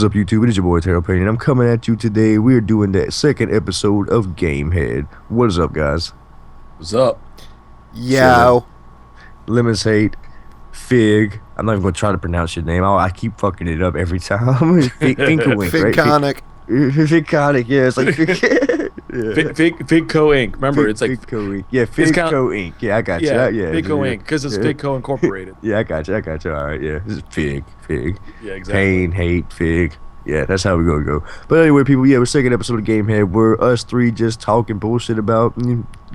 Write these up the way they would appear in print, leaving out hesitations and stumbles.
What's up, YouTube? It is your boy Terrell Payne, and I'm coming at you today. We're doing the second episode of GameHead. What is up, guys? What's up? Yo. Lemons Hate, Fig. I'm not even going to try to pronounce your name. I keep fucking it up every time. Finkawink, right? Figconic. Figconic, yeah. It's like Figco Inc. Remember, it's like Figco Inc. Yeah, Figco Inc. Yeah, I got you. Yeah, Yeah, Figco Inc. Because it's Figco Incorporated. Yeah, I got you. All right, yeah. This is Fig. Yeah, exactly. Pain, hate, Fig. Yeah, that's how we're gonna go. But anyway, people, yeah, we're second episode of GameHead. We're us three just talking bullshit about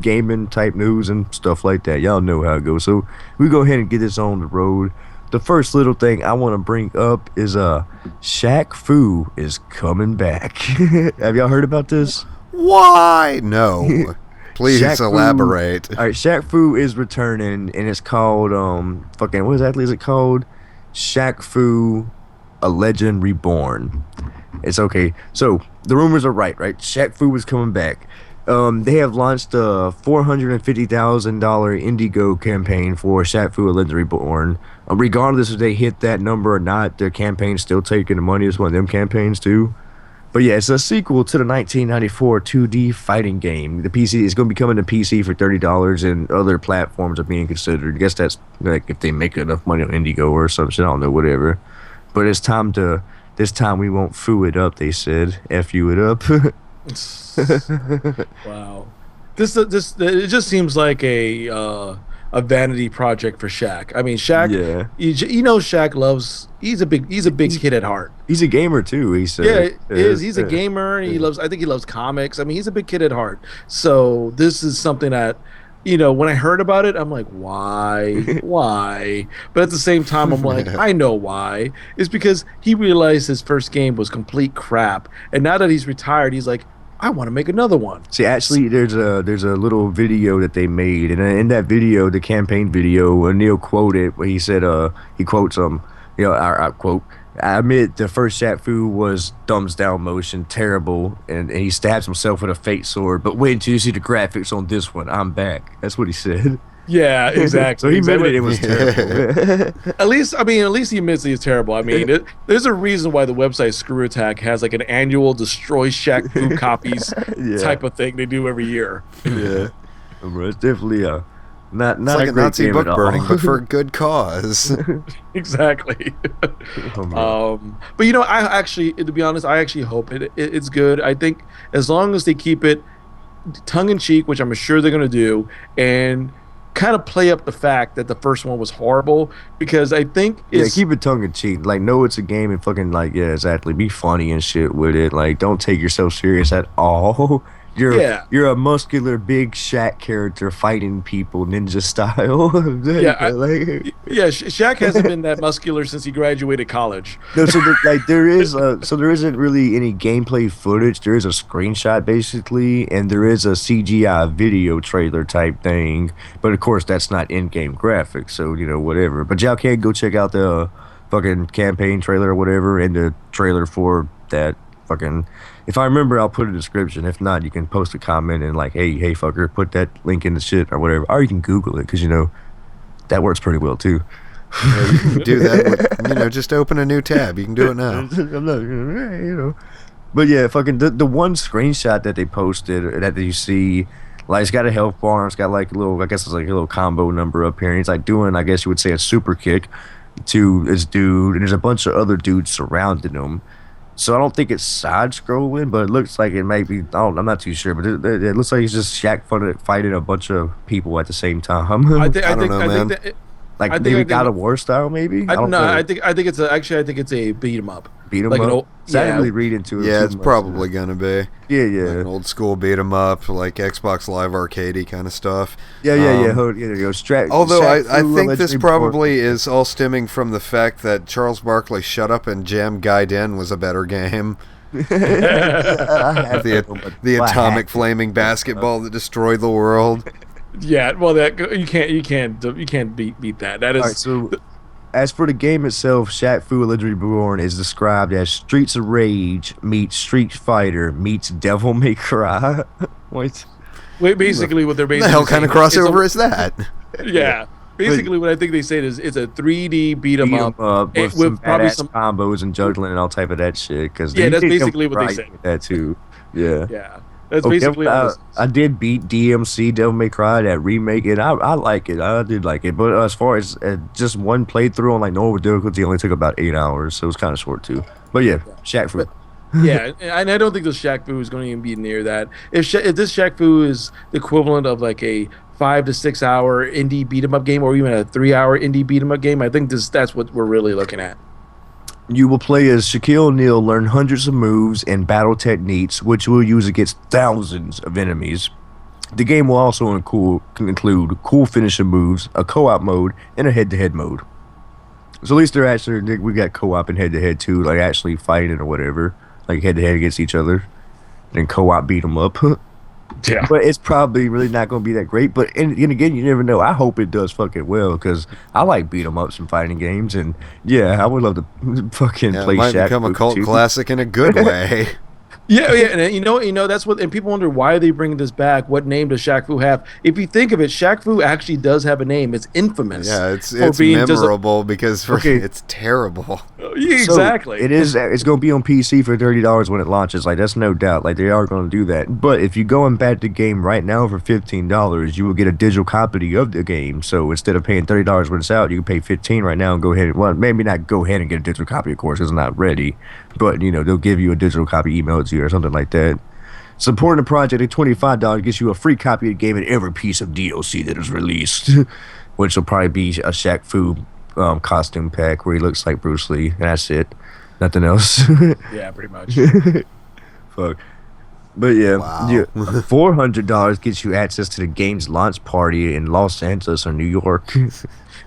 gaming type news and stuff like that. Y'all know how it goes. So we go ahead and get this on the road. The first little thing I want to bring up is Shaq Fu is coming back. Have y'all heard about this? Why? No. Please Shaq elaborate. Fu, all right, Shaq Fu is returning, and it's called fucking what exactly is it called? Shaq Fu, A Legend Reborn. It's okay. So the rumors are right? Shaq Fu is coming back. They have launched a $450,000 Indigo campaign for Shaq Fu, A Legend Reborn. Regardless if they hit that number or not, their campaign's still taking the money. It's one of them campaigns too. But yeah, it's a sequel to the 1994 2D fighting game. The PC is going to be coming to PC for $30, and other platforms are being considered. I guess that's like if they make enough money on Indigo or some shit. I don't know, whatever. But it's time to. This time we won't foo it up. They said, "F you it up." Wow. This it just seems like a vanity project for Shaq. I mean, Shaq. Yeah. You know, Shaq loves. He's a big kid at heart. He's a gamer too. He said. Yeah, he's a gamer. He loves. I think he loves comics. I mean, he's a big kid at heart. So this is something that, when I heard about it, I'm like, why? But at the same time, I'm like, I know why. It's because he realized his first game was complete crap, and now that he's retired, he's like, I want to make another one. See, actually, there's a little video that they made, and in that video, the campaign video, Neil quoted where he said, he quotes I quote, "I admit the first Shaq Fu was thumbs down motion, terrible, and he stabs himself with a fate sword. But wait until you see the graphics on this one. I'm back." That's what he said. Yeah, exactly. So he admitted it was terrible. At least he admits it's terrible. I mean, there's a reason why the website Screw Attack has like an annual destroy Shaq Fu copies type of thing they do every year. Yeah, it's definitely not it's like a a great Nazi game book at all. burning, but for a good cause. Exactly. Oh, but I actually, to be honest, I actually hope it's good. I think as long as they keep it tongue in cheek, which I'm sure they're going to do, and kind of play up the fact that the first one was horrible, because I think keep it tongue in cheek. Like, know it's a game and fucking exactly. Be funny and shit with it. Like, don't take yourself serious at all. You're a muscular big Shaq character fighting people ninja style. Shaq hasn't been that muscular since he graduated college. No, so there isn't really any gameplay footage. There is a screenshot basically, and there is a CGI video trailer type thing. But of course, that's not in-game graphics, so whatever. But y'all can go check out the fucking campaign trailer or whatever, and the trailer for that fucking. If I remember, I'll put a description. If not, you can post a comment and hey fucker, put that link in the shit or whatever. Or you can Google it, because that works pretty well too. Yeah, you can do that with, just open a new tab. You can do it now. I'm not, But yeah, fucking the one screenshot that they posted that you see, it's got a health bar. It's got a little, I guess it's a little combo number up here. And he's doing, I guess you would say, a super kick to this dude, and there's a bunch of other dudes surrounding him. So I don't think it's side-scrolling, but it looks like it might be. I'm not too sure, but it looks like it's just Shaq fighting a bunch of people at the same time. I don't know, man. Maybe God of War style, maybe. I think it's a beat 'em up. Beat 'em up. I didn't really read into it. Yeah, it's probably gonna be. Yeah. Like an old school beat 'em up, like Xbox Live Arcadey kind of stuff. Yeah. There you go. Although I think this probably is all stemming from the fact that Charles Barkley Shut Up and Jam Gaiden was a better game. The atomic flaming basketball that destroyed the world. Yeah, well, that you can't beat that. That is. All right, so as for the game itself, Shaq Fu: A Legend Reborn is described as Streets of Rage meets Street Fighter meets Devil May Cry. What? Basically, what they're basically the hell kind of crossover is that? Yeah. basically what I think they said is it's a 3D beat 'em Beat 'em up, up with some probably badass combos and juggling and all type of that shit. Because Yeah, that's basically what they say. That too. Yeah. Yeah, that's Okay, basically all this is. I did beat DMC Devil May Cry, that remake, and I like it. I did like it, but as far as just one playthrough on like normal difficulty, only took about 8 hours, so it was kind of short too. But yeah, Shaq Fu. Yeah, and I don't think the Shaq Fu is going to even be near that. If this Shaq Fu is the equivalent of like a 5 to 6 hour indie beat 'em up game, or even a 3 hour indie beat 'em up game, I think that's what we're really looking at. You will play as Shaquille O'Neal, learn hundreds of moves and battle techniques, which you will use against thousands of enemies. The game will also include cool finishing moves, a co-op mode, and a head-to-head mode. So at least we got co-op and head-to-head too, like actually fighting or whatever, like head-to-head against each other, and co-op beat them up. Yeah. But it's probably really not going to be that great. But and again, you never know. I hope it does fucking well because I like beat 'em ups and fighting games, and yeah, I would love to fucking play. It might Shaq become a Fu cult too. classic in a good way. Yeah, and you know that's what, and people wonder why are they bringing this back. What name does Shaq Fu have? If you think of it, Shaq Fu actually does have a name. It's infamous. Yeah, it's being memorable because it's terrible. Yeah, exactly. So it is. It's going to be on PC for $30 when it launches. Like that's no doubt. Like they are going to do that. But if you go and bat the game right now for $15, you will get a digital copy of the game. So instead of paying $30 when it's out, you can pay $15 right now and go ahead. Well, maybe not go ahead and get a digital copy, of course, because it's not ready. But you know they'll give you a digital copy emailed to you or something like that. Supporting the project at $25 gets you a free copy of the game and every piece of DLC that is released, which will probably be a Shaq Fu costume pack where he looks like Bruce Lee, and that's it. Nothing else. Yeah, pretty much. Fuck. But yeah, Wow. $400 gets you access to the game's launch party in Los Angeles or New York.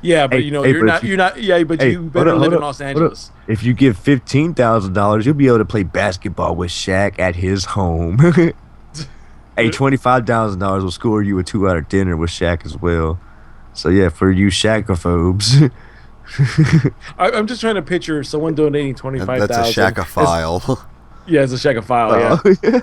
Yeah, but Hey, you know hey, you're but not. Yeah, but you better live in Los Angeles. If you give $15,000, you'll be able to play basketball with Shaq at his home. Hey, $25,000 will score you a 2-hour dinner with Shaq as well. So yeah, for you Shaqophobes. I'm just trying to picture someone donating 25,000. That's a Shaq-a-file. Yeah, it's a Shaq-a-file.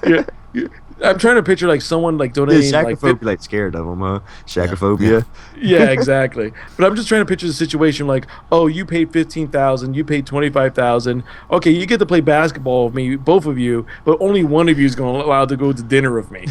Yeah. Yeah. I'm trying to picture like someone like Yeah, donating like Shaqophobia, like scared of him, huh? Shaqophobia. Yeah, exactly. But I'm just trying to picture the situation like, oh, you paid 15,000, you paid 25,000. Okay, you get to play basketball with me, both of you, but only one of you is going to allow to go to dinner with me.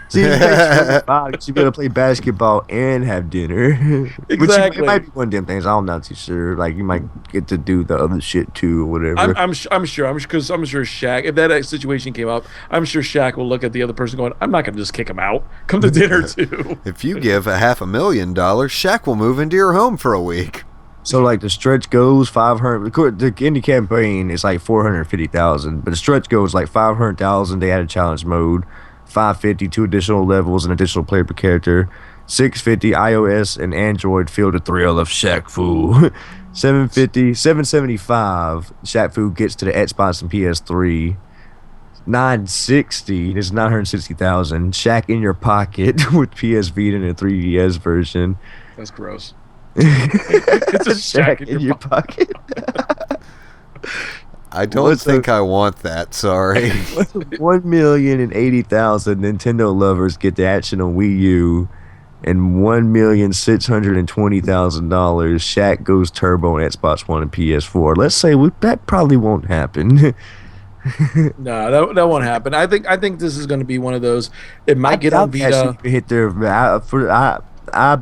See, you gotta play basketball and have dinner. Exactly. It might be one of them things. I'm not too sure. Like you might get to do the other shit too, or whatever. I'm sure Shaq. If that situation came up, I'm sure Shaq will look at the other person going, "I'm not going to just kick him out. Come to dinner too." If you give $500,000, Shaq will move into your home for a week. So like the stretch goes 500. The indie campaign is like 450,000, but the stretch goes like 500,000. They added challenge mode. 550, 2 additional levels, an additional player per character. 650 iOS and Android feel the thrill of Shaq Fu. 775 Shaq Fu gets to the Xbox and PS3. 960 is 960,000. Shaq in your pocket with PS Vita and a 3DS version. That's gross. It's a Shaq in your pocket. I don't think I want that, sorry. 1,080,000 Nintendo lovers get the action on Wii U, and $1,620,000 Shaq goes turbo on Xbox One and PS4. Let's say that probably won't happen. No, that won't happen. I think this is going to be one of those. It might get on Vita. Hit their. I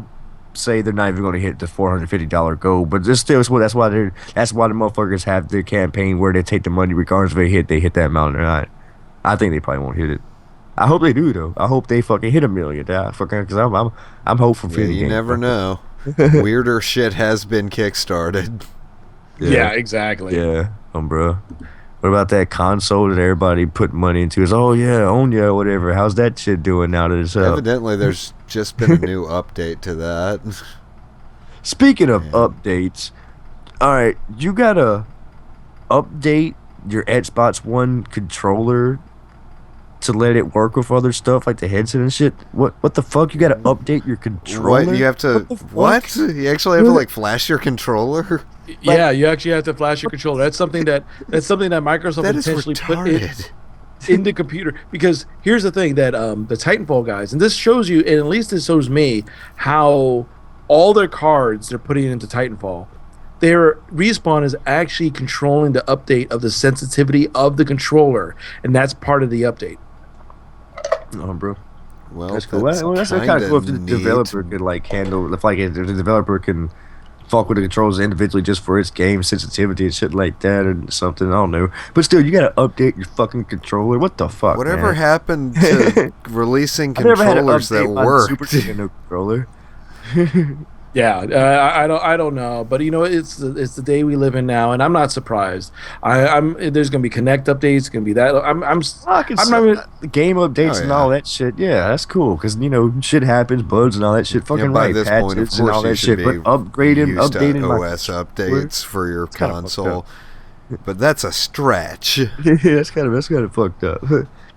say they're not even going to hit the $450 goal, but it's still that's why the motherfuckers have their campaign where they take the money regardless if they hit that amount or not. I think they probably won't hit it. I hope they do though. I hope they fucking hit $1 million. Because I'm hopeful for You never know. Weirder shit has been kickstarted. Yeah, exactly. Yeah, bro. What about that console that everybody put money into? Is Onya, whatever. How's that shit doing now that it's up? Evidently, there's just been a new update to that. Speaking of updates, all right, you gotta update your Xbox One controller to let it work with other stuff like the headset and shit. What the fuck? You gotta update your controller? What? You have to what? You actually have to like flash your controller? Yeah, you actually have to flash your controller. That's something that Microsoft That is potentially put retarded. in the computer. Because here's the thing that the Titanfall guys, and this shows you, and at least this shows me how all their cards they're putting into Titanfall. Their Respawn is actually controlling the update of the sensitivity of the controller, and that's part of the update. Oh, bro. Well, That's cool. That's kind of cool if the developer could like handle if the developer can fuck with the controls individually just for its game sensitivity and shit like that or something. I don't know. But still, you gotta update your fucking controller. What the fuck? Whatever man? happened to releasing controllers that worked? Super controller. Yeah, I don't know, but it's the day we live in now, and I'm not surprised. I'm there's gonna be Connect updates, gonna be that. I'm not even, the game updates and all that shit. Yeah, that's cool because shit happens, bugs and all that shit. Fucking by right, this patches point, of and all course, you that should shit. But updating OS updates for your console. But that's a stretch. Yeah, that's kind of fucked up.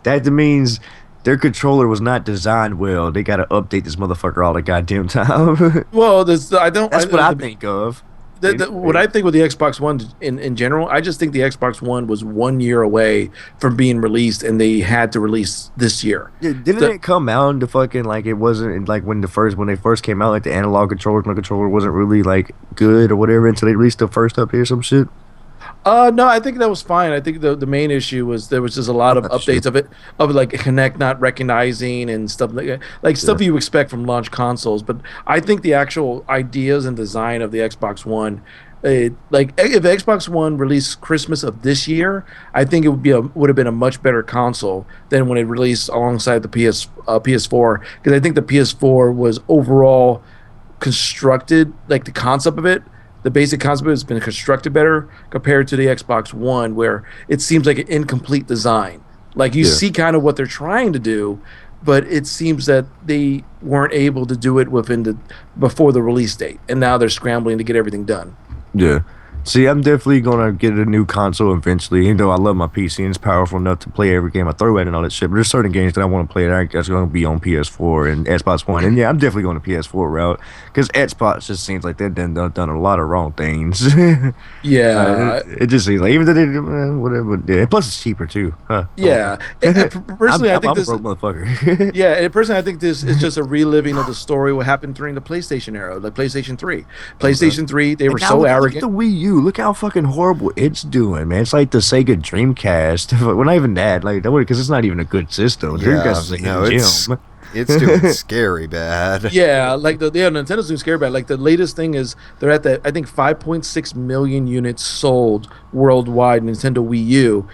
That means their controller was not designed well. They gotta update this motherfucker all the goddamn time. well, I don't. That's what I think of. What I think with the Xbox One in general, I just think the Xbox One was 1 year away from being released, and they had to release this year. Yeah, didn't it come out to fucking like it wasn't like when they first came out, like the analog controller wasn't really like good or whatever until they released the first update or some shit. No, I think that was fine. I think the main issue was there was just a lot of updates of like Connect not recognizing and stuff like stuff you expect from launch consoles. But I think the actual ideas and design of the Xbox One, like if Xbox One released Christmas of this year, I think it would have been a much better console than when it released alongside the PS4, because I think the PS4 was overall constructed, like the concept of it. The basic concept has been constructed better compared to the Xbox One, where it seems like an incomplete design. Like you see kind of what they're trying to do, but it seems that they weren't able to do it before the release date, and now they're scrambling to get everything done. Yeah. See, I'm definitely gonna get a new console eventually. Even though I love my PC and it's powerful enough to play every game I throw at and all that shit, but there's certain games that I want to play that's gonna be on PS4 and Xbox One. And yeah, I'm definitely going to PS4 route because Xbox just seems like they've done a lot of wrong things. Yeah, it just seems like even though they whatever. Yeah, plus it's cheaper too. Huh? Yeah, and personally, I think I'm this. a broke motherfucker. Yeah, and personally, I think this is just a reliving of the story what happened during the PlayStation era, like PlayStation 3. PlayStation 3, they were so arrogant. Look at the Wii U. Look how fucking horrible it's doing, man. It's like the Sega Dreamcast. Well, not even that, like because it's not even a good system. Dreamcast is like it's doing scary bad. Yeah, like Nintendo's doing scary bad. Like the latest thing is they're at I think 5.6 million units sold worldwide. Nintendo Wii U,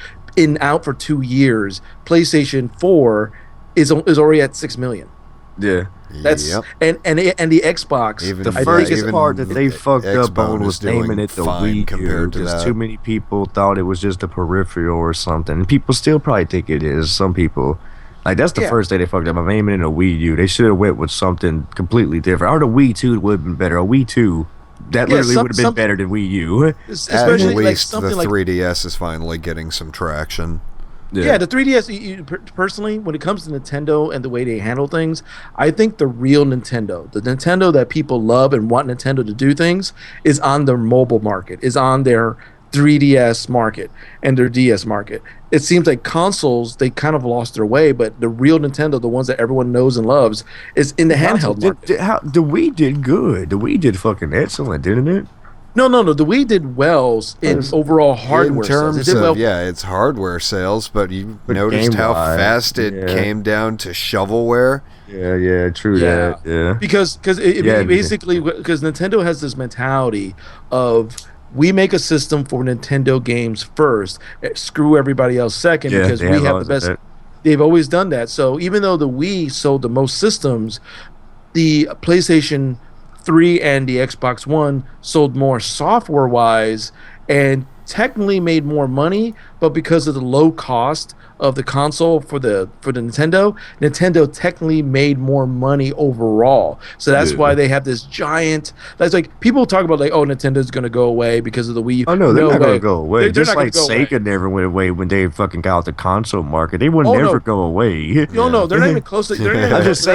out for 2 years. PlayStation 4 is already at 6 million. Yeah. That's and the Xbox. The first part that they fucked up on was naming it the Wii U, because too many people thought it was just a peripheral or something. And people still probably think it is. Some people, like that's the first day they fucked up. I'm naming it a Wii U. They should have went with something completely different. Or the Wii 2 would have been better. A Wii 2. That literally would have been better than Wii U. Especially at least the 3DS is finally getting some traction. Yeah, the 3DS, personally, when it comes to Nintendo and the way they handle things, I think the real Nintendo, the Nintendo that people love and want Nintendo to do things, is on their mobile market, is on their 3DS market and their DS market. It seems like consoles, they kind of lost their way, but the real Nintendo, the ones that everyone knows and loves, is in the handheld market. The Wii did good. The Wii did fucking excellent, didn't it? No. The Wii did well in overall hardware sales. In terms of, it's hardware sales, but you noticed how fast it came down to shovelware. Yeah, true that. Yeah. Because basically, because Nintendo has this mentality of, we make a system for Nintendo games first, screw everybody else second, because we have the best. They've always done that. So even though the Wii sold the most systems, the PlayStation 3 and the Xbox One sold more software-wise and technically made more money, but because of the low cost of the console for the Nintendo technically made more money overall. So that's why they have this giant. That's like people talk about like, oh, Nintendo's going to go away because of the Wii U. Oh no, they're not going to go away. Just like Sega never went away when they fucking got out the console market. They would never go away. No, they're not even close to.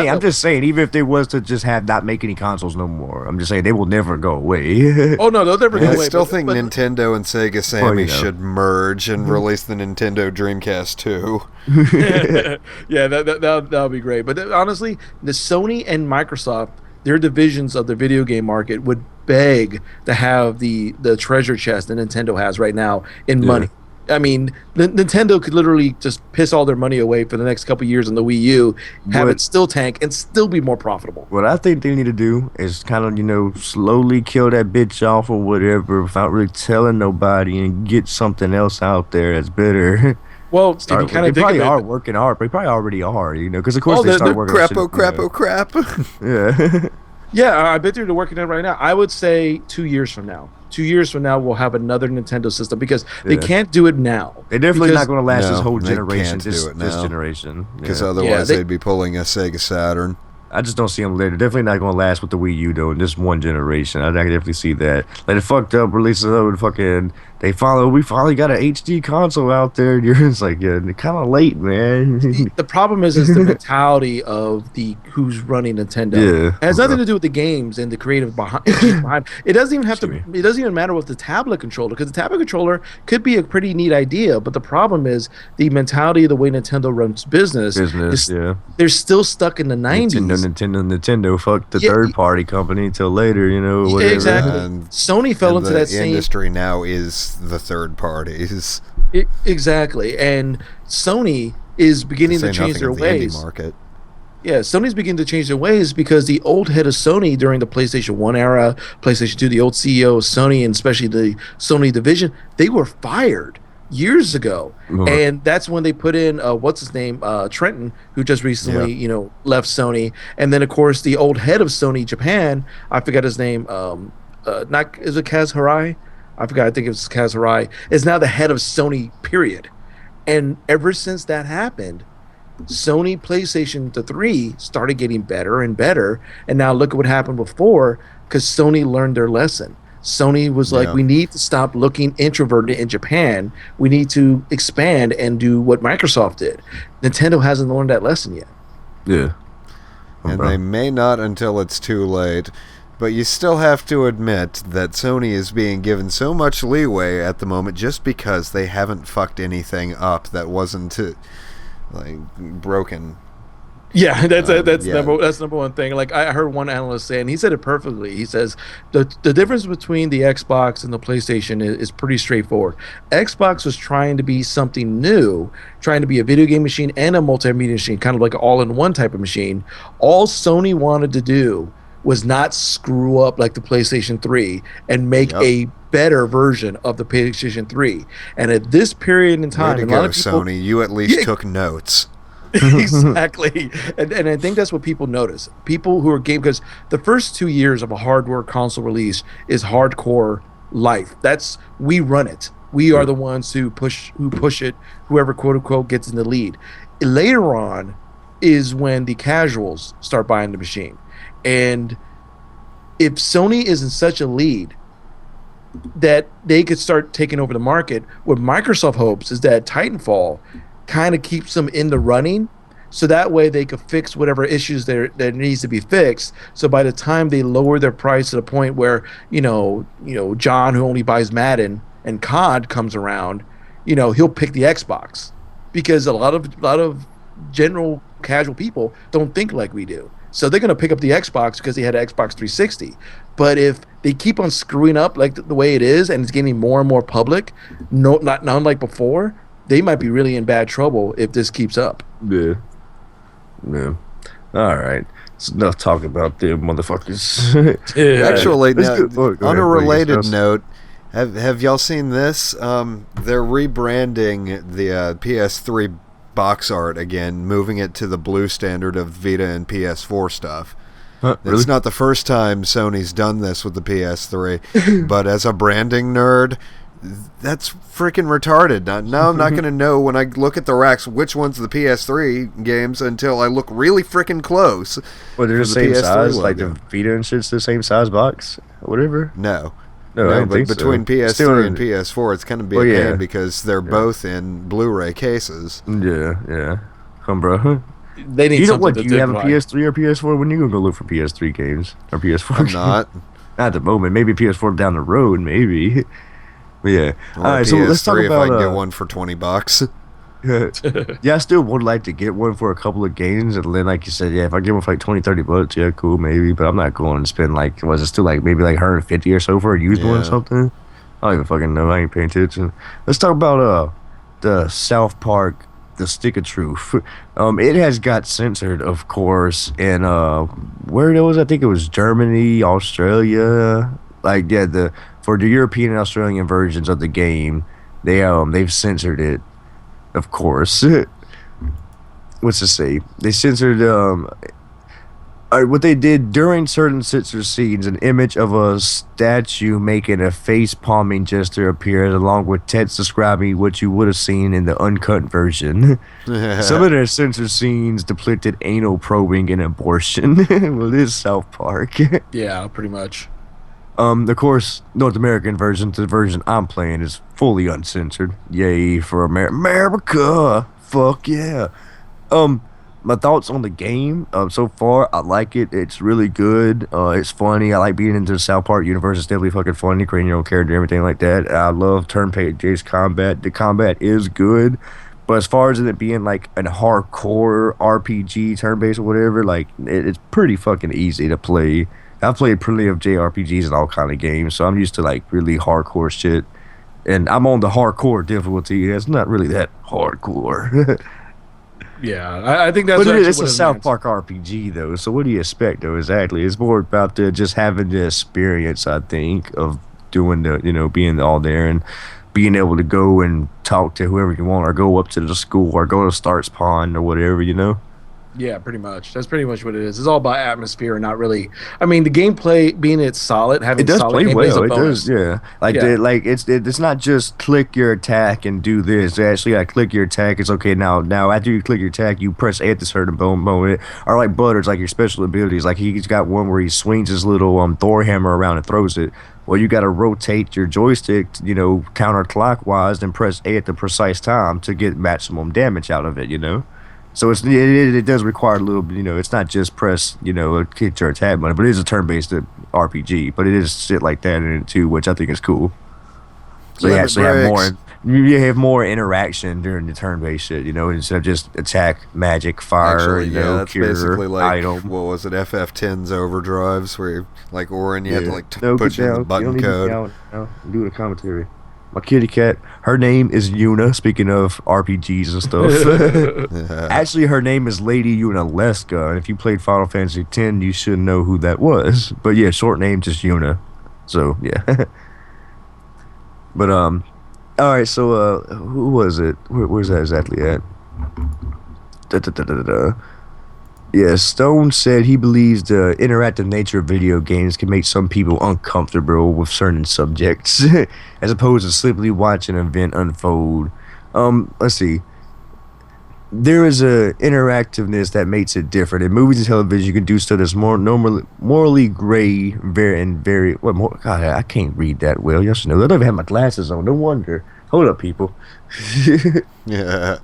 I'm just saying, even if they was to just not make any consoles no more, I'm just saying they will never go away. Oh no, they'll never go away. I still think Nintendo and Sega Sammy should merge and release the Nintendo Dreamcast 2. Yeah, that'll be great. But honestly, the Sony and Microsoft their divisions of the video game market would beg to have the treasure chest that Nintendo has right now in Yeah. money. I mean, Nintendo could literally just piss all their money away for the next couple years on the Wii U, have What- it still tank, and still be more profitable. What I think they need to do is kind of, slowly kill that bitch off or whatever without really telling nobody and get something else out there that's better. Well, if you Start, kind they of think probably of are it, working hard. They probably already are, because of course Oh, they start they're working on shit, Crap. Yeah. yeah, I bet they're working on it right now. I would say 2 years from now. 2 years from now, we'll have another Nintendo system because they Yeah. can't do it now. They're definitely Because- not going to last this No, whole they generation. can't This do it this now. generation. Because Yeah. otherwise they- they'd be pulling a Sega Saturn. I just don't see them later. Definitely not going to last with the Wii U though. In just one generation, I can definitely see that. Like they fucked up, released another fucking. We finally got an HD console out there. And you're just like, yeah, kind of late, man. The problem is the mentality of the who's running Nintendo. Yeah. It has nothing to do with the games and the creative behind. It doesn't even have to. Excuse It doesn't even matter with the tablet controller because the tablet controller could be a pretty neat idea, but the problem is the mentality of the way Nintendo runs business. Yeah. They're still stuck in the '90s. Nintendo. Fuck the Yeah, third party company till later. Whatever. Exactly. And- Sony fell And into the that same. industry now is the third parties. Exactly, and Sony is beginning to Say change nothing their of the indie ways. market. Yeah, Sony's beginning to change their ways because the old head of Sony during the PlayStation 1 era, PlayStation 2, the old CEO of Sony, and especially the Sony division, they were fired years ago. Mhm. And that's when they put in, what's his name, Trenton, who just recently, left Sony. And then, of course, the old head of Sony Japan, I forgot his name, is it Kaz Hirai? I forgot, I think it was Kaz Hirai, is now the head of Sony, period. And ever since that happened, Sony PlayStation 3 started getting better and better, and now look at what happened before because Sony learned their lesson. Sony was like, Yeah. we need to stop looking introverted in Japan. We need to expand and do what Microsoft did. Nintendo hasn't learned that lesson yet. Yeah. And they may not until it's too late. But you still have to admit that Sony is being given so much leeway at the moment just because they haven't fucked anything up that wasn't broken. Yeah, that's yeah. number one thing. Like I heard one analyst say, and he said it perfectly. He says the difference between the Xbox and the PlayStation is pretty straightforward. Xbox was trying to be something new, trying to be a video game machine and a multimedia machine, kind of like an all-in-one type of machine. All Sony wanted to do was not screw up like the PlayStation 3 and make a better version of the PlayStation 3. And at this period in time, Way to and a lot go, of people, Sony. You at least Yeah. took notes. exactly, and I think that's what people notice. People who are game because the first 2 years of a hardware console release is hardcore life. We run it. We are the ones who push it. Whoever quote unquote gets in the lead. Later on is when the casuals start buying the machine, and if Sony is in such a lead that they could start taking over the market, what Microsoft hopes is that Titanfall kind of keeps them in the running, so that way they could fix whatever issues there that needs to be fixed. So by the time they lower their price to the point where John, who only buys Madden, and COD comes around, he'll pick the Xbox because a lot of general casual people don't think like we do. So they're going to pick up the Xbox because they had an Xbox 360. But if they keep on screwing up like the way it is and it's getting more and more public, not unlike before, they might be really in bad trouble if this keeps up. Yeah. All right. It's enough talk about them motherfuckers. Actually, Let's now, go on ahead, a related Gus. note, have y'all seen this? They're rebranding the PS3 box art again, moving it to the blue standard of Vita and PS4 stuff. Really? It's not the first time Sony's done this with the PS3, but as a branding nerd, that's freaking retarded. Now I'm not going to know when I look at the racks which one's the PS3 games until I look really freaking close. Well, they're the for same PS3 size, like the logo. Vita and shit's the same size box, whatever. No. No, I No, don't but think so. between PS3 Still- and PS4, it's going to be Well, a yeah. pain because they're both in Blu-ray cases. Yeah. Come, bro. They need You know something what? to Do you have a divide. PS3 or PS4? When you gonna go look for PS3 games or PS4? I'm games? not. Not at the moment. Maybe PS4 down the road. Maybe. But yeah. Or All right. PS3 So let's talk if I about. can get one for $20. Yeah, I still would like to get one for a couple of games, and then like you said, yeah, if I get one for like 20, 30 bucks, yeah, cool, maybe. But I'm not going to spend like, was it still like maybe like 150 or so for a used one or Yeah. something? I don't even fucking know. I ain't paying attention. Let's talk about the South Park, the Stick of Truth. It has got censored, of course, in where it was, I think it was Germany, Australia. Like yeah, the for the European and Australian versions of the game, they've censored it, of course. What's to say? They censored what they did during certain censored scenes. An image of a statue making a face palming gesture appeared, along with text describing what you would have seen in the uncut version. Some of their censored scenes depicted anal probing and abortion. Well, it is South Park. Yeah, pretty much. Of course, North American version, the version I'm playing, is fully uncensored. Yay for America! Fuck yeah! My thoughts on the game. So far, I like it. It's really good. It's funny. I like being into the South Park universe. It's definitely fucking funny, creating your own character, everything like that. I love turn-based combat. The combat is good, but as far as it being like a hardcore RPG turn-based or whatever, like it's pretty fucking easy to play. I've played plenty of JRPGs and all kind of games, so I'm used to like really hardcore shit. And I'm on the hardcore difficulty. It's not really that hardcore. Yeah, I think that's But actually it's what a it South meant. Park RPG though, so what do you expect though? Exactly, it's more about the just having the experience. I think of doing the being all there and being able to go and talk to whoever you want, or go up to the school, or go to Starts Pond or whatever. Yeah, pretty much. That's pretty much what it is. It's all about atmosphere and not really. I mean, the gameplay being it's solid, It having does solid play gameplay is well. a It does, bonus. yeah. Like Yeah, it's not just click your attack and do this. They actually like click your attack. It's okay now. After you click your attack, you press A at the certain moment. Or like Butters, like your special abilities. Like he's got one where he swings his little Thor hammer around and throws it. Well, you got to rotate your joystick, counterclockwise, and press A at the precise time to get maximum damage out of it. So it does require a little, it's not just press, hit your attack button, but it is a turn-based RPG, but it is shit like that in it too, which I think is cool. So you Limit actually have breaks. you have more interaction during the turn-based shit, instead of just attack, magic, fire, Actually, yeah, that's cure, basically like item. what was it, FF10's overdrives, where like Orin, you had to Yeah. like No, put get in the down. You button don't need to code. get out now. I'm doing a commentary. My kitty cat, her name is Yuna, speaking of RPGs and stuff. Actually, her name is Lady Yuna Leska, and if you played Final Fantasy X, you should know who that was. But yeah, short name just Yuna. So yeah. But all right. So who was it? Where's that exactly at? Da, da, da, da, da, da. Yeah, Stone said he believes the interactive nature of video games can make some people uncomfortable with certain subjects, as opposed to simply watching an event unfold. Let's see. There is a interactiveness that makes it different. In movies and television, you can do stuff that's more morally gray, very. What more? God, I can't read that well. Y'all should know. I don't even have my glasses on. No wonder. Hold up, people. Yeah.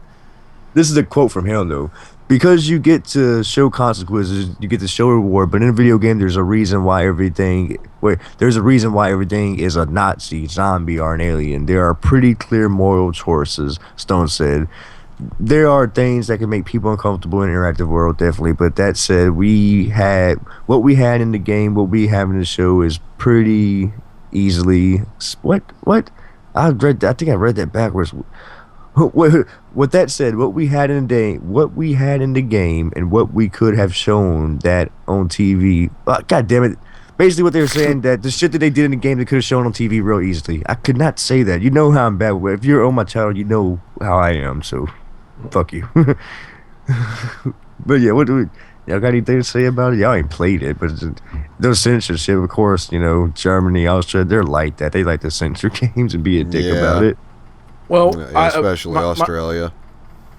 This is a quote from him though. Because you get to show consequences, you get to show reward, but in a video game there's a reason why everything is a Nazi, zombie, or an alien. There are pretty clear moral choices, Stone said. There are things that can make people uncomfortable in an interactive world, definitely, but that said, what we had in the game, what we have in the show is pretty easily what? I think I read that backwards. With that said, what we had in the game, and what we could have shown that on TV. God damn it! Basically, what they were saying that the shit that they did in the game they could have shown on TV real easily. I could not say that. You know how I'm bad with it. If you're on my channel, you know how I am. So, fuck you. But yeah, what do we? Y'all got anything to say about it? Y'all ain't played it, but those censorship, of course, Germany, Austria, they're like that. They like to censor games and be a dick Yeah. about it. Well, Especially Australia.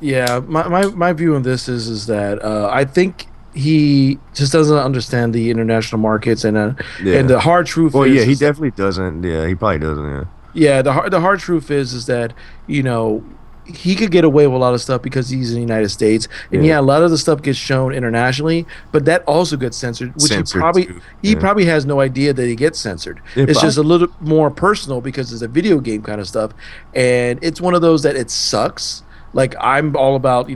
my view on this is that I think he just doesn't understand the international markets, Yeah. and the hard truth Well, is, yeah, he is definitely doesn't. Yeah, he probably doesn't. Yeah. yeah, the hard truth is that he could get away with a lot of stuff because he's in the United States, and Yeah. a lot of the stuff gets shown internationally, but that also gets censored, which Censored, too. he Yeah. probably has no idea that he gets censored. Yeah, It's but just a little more personal because it's a video game kind of stuff, and it's one of those that it sucks. Like I'm all about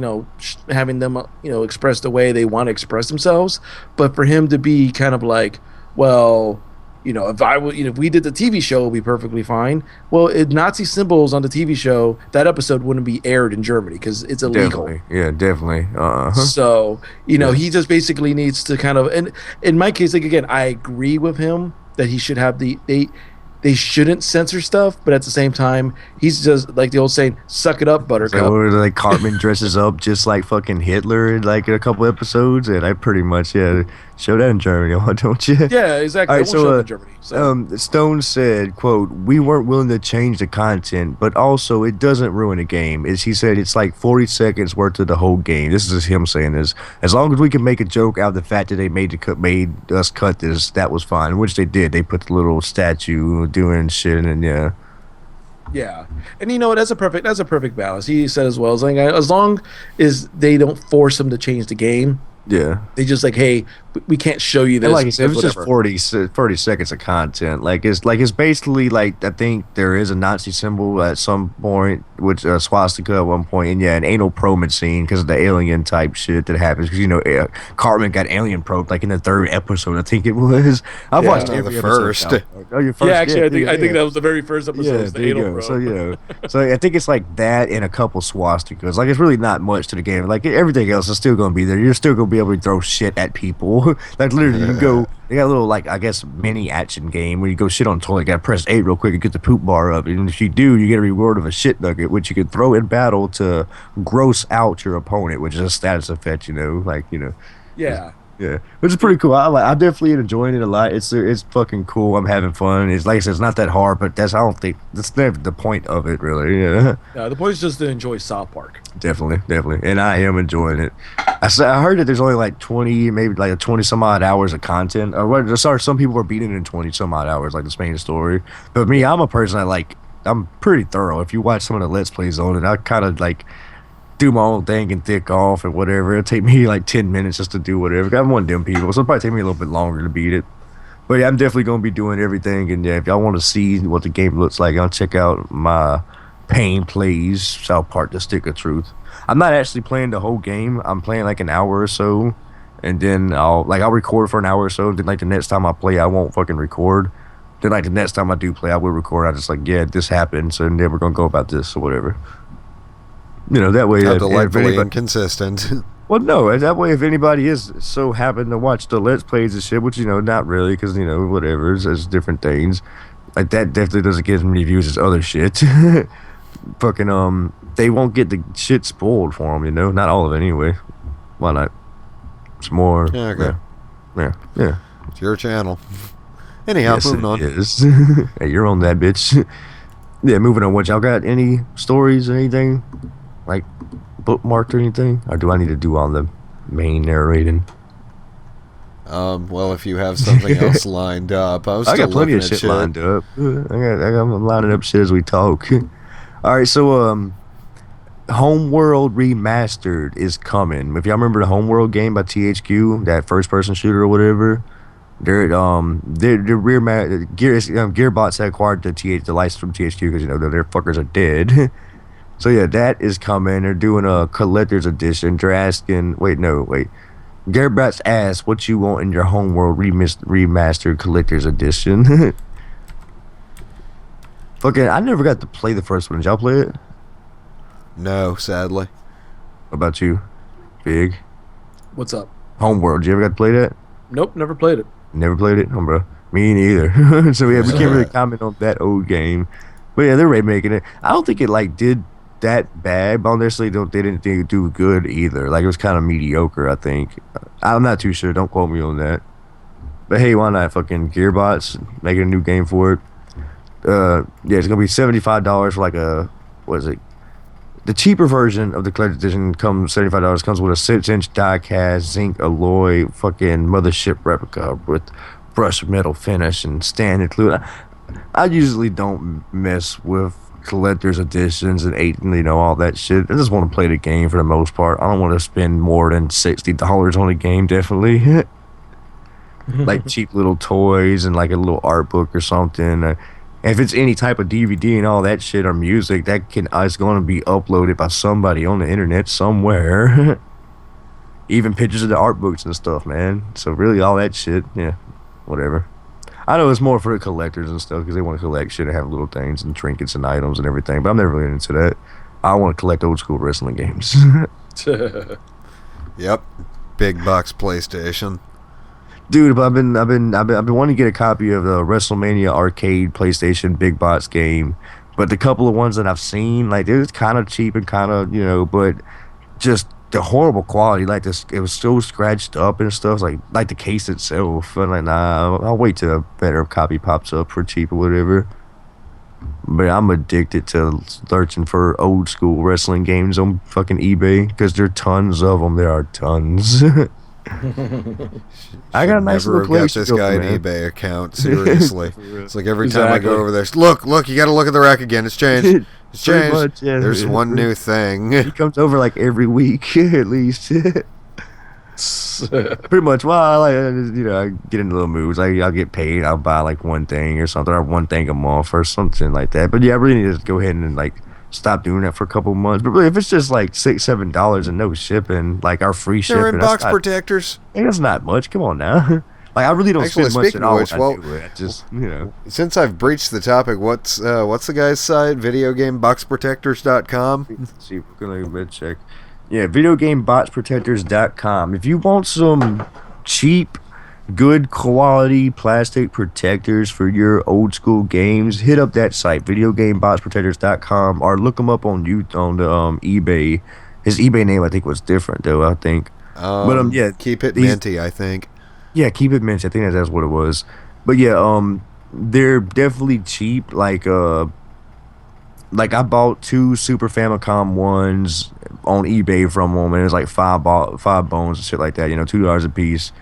having them express the way they want to express themselves, but for him to be kind of like, well, if I would, if we did the TV show, it'd be perfectly fine. Well, Nazi symbols on the TV show, that episode wouldn't be aired in Germany because it's illegal. Definitely. Yeah, definitely. So, Yeah. he just basically needs to kind of, and in my case, like again, I agree with him that he should have they shouldn't censor stuff, but at the same time, he's just like the old saying, "Suck it up, Buttercup." So like Cartman dresses up just like fucking Hitler in like a couple episodes, and I pretty much show that in Germany, why don't you? Yeah, exactly. All I right, won't show so up in Germany. So. Stone said, "quote We weren't willing to change the content, but also it doesn't ruin the game." He said it's like 40 seconds worth of the whole game. This is just him saying this. As long as we can make a joke out of the fact that they made us cut this, that was fine. Which they did. They put the little statue doing shit, and yeah. Yeah, and that's a perfect balance. He said as well as long as they don't force him to change the game. Yeah. They just like, hey, we can't show you this. And like I said, it was just whatever. 40 seconds of content. It's basically like, I think there is a Nazi symbol at some point, which swastika at one point, and an anal probing scene because of the alien type shit that happens. Because Cartman got alien probed like in the third episode, I think it was. I've watched No, every the episode first. now. Oh, your first. Yeah, actually, Yeah, I think that was the very first episode. Yeah, Was the there you anal go. probe. So I think it's like that and a couple swastikas. Like it's really not much to the game. Like everything else is still gonna be there. You're still gonna be able to throw shit at people. Like literally, you can go. They got a little like I guess mini action game where you go shit on the toilet. You gotta press A real quick and get the poop bar up. And if you do, you get a reward of a shit nugget, which you can throw in battle to gross out your opponent, which is a status effect. Yeah. Yeah, which is pretty cool. I'm definitely enjoying it a lot. It's fucking cool. I'm having fun. It's like I said, it's not that hard, but I don't think that's never the point of it, really. Yeah, The point is just to enjoy South Park. definitely, and I am enjoying it. I heard that there's only like 20, maybe like 20 some odd hours of content. Or what? Sorry, some people are beating it in 20 some odd hours, like the main story. But me, I'm a person I'm pretty thorough. If you watch some of the Let's Plays on it, I kind of like do my own thing and thick off and whatever. It'll take me like 10 minutes just to do whatever. I'm one of them people, so it'll probably take me a little bit longer to beat it. But yeah, I'm definitely going to be doing everything. And yeah, if y'all want to see what the game looks like, I'll check out my Pain Plays South Park The Stick of Truth. I'm not actually playing the whole game. I'm playing like an hour or so. And then I'll record for an hour or so. Then like the next time I play, I won't fucking record. Then like the next time I do play, I will record. I just like, yeah, this happened. So then we're going to go about this or whatever. That way. How if delightfully anybody, inconsistent. well, no, that way if anybody is so happen to watch the Let's Plays and shit, which, not really, because, whatever, it's different things. Like, that definitely doesn't get as many views as other shit. Fucking, they won't get the shit spoiled for them, not all of it anyway. Why not? It's more. Yeah, okay. Yeah. It's your channel. Anyhow, Yes, moving on. it is. Hey, you're on that, bitch. Yeah, moving on. What y'all got? Any stories or anything? Like bookmarked or anything? Or do I need to do all the main narrating? Well, if you have something else lined up, I got plenty of looking at shit lined up. I'm lining up shit as we talk. All right, so Homeworld Remastered is coming. If y'all remember the Homeworld game by THQ, that first-person shooter or whatever, Gearbox had acquired the license from THQ because their fuckers are dead. So yeah, that is coming. They're doing a collector's edition. They're asking, wait. Gearbox asked what you want in your Homeworld remastered collector's edition. Fucking, I never got to play the first one. Did y'all play it? No, sadly. What about you, Big? What's up? Homeworld. Did you ever got to play that? Nope, never played it. Never played it? Oh, bro. Me neither. So yeah, we can't really comment on that old game. But yeah, they're remaking it. I don't think it did that bad, but honestly, they didn't do good either. Like it was kind of mediocre, I think. I'm not too sure. Don't quote me on that. But hey, why not? Fucking Gearbox making a new game for it. Yeah, it's gonna be $75 for what is it? The cheaper version of the collector's edition comes $75. Comes with a 6-inch die-cast zinc alloy fucking mothership replica with brushed metal finish and stand included. I usually don't mess with collector's editions and all that shit. I just want to play the game for the most part. I don't want to spend more than $60 on a game, definitely. Like cheap little toys and like a little art book or something. And if it's any type of DVD and all that shit or music, that can it's going to be uploaded by somebody on the internet somewhere. Even pictures of the art books and stuff, man. So really, all that shit, yeah, whatever. I know it's more for the collectors and stuff because they want to collect shit and have little things and trinkets and items and everything. But I'm never really into that. I want to collect old school wrestling games. Yep, big box PlayStation. Dude, but I've been wanting to get a copy of the WrestleMania arcade PlayStation big box game. But the couple of ones that I've seen, like, it was kind of cheap and kind of, but just the horrible quality. Like, this, it was so scratched up and stuff. Like the case itself. I'm like, nah, I'll wait till a better copy pops up for cheap or whatever. But I'm addicted to searching for old school wrestling games on fucking eBay because there are tons of them. There are tons. I got a nice Never little got place. this guy an eBay account. Seriously, it's like every time I go over there, look, you got to look at the rack again. It's changed. It's Pretty changed. much, yeah. There's one new thing. He comes over like every week at least. Pretty much. Well, I get into little moves. I'll get paid. I'll buy like one thing or something, or one thing a month or something like that. But yeah, I really need to go ahead and like stop doing that for a couple of months. But really, if it's just like $6-7 and no shipping, like our free shipping, They're in box protectors. That's not much. Come on now. Like I really don't Actually, spend much at all. speaking of which, when I do it. I just Since I've breached the topic, what's the guy's site? Videogameboxprotectors.com. Let's see if we're gonna check. Yeah, videogameboxprotectors.com. If you want some cheap, good quality plastic protectors for your old school games, hit up that site, videogameboxprotectors.com, or look him up on the eBay. His eBay name I think was different though. I think, but yeah, keep it minty. I think. Yeah, keep it minty. I think that's what it was. But yeah, they're definitely cheap. Like I bought 2 Super Famicom ones on eBay from them, and it was like five bones and shit like that. $2 a piece.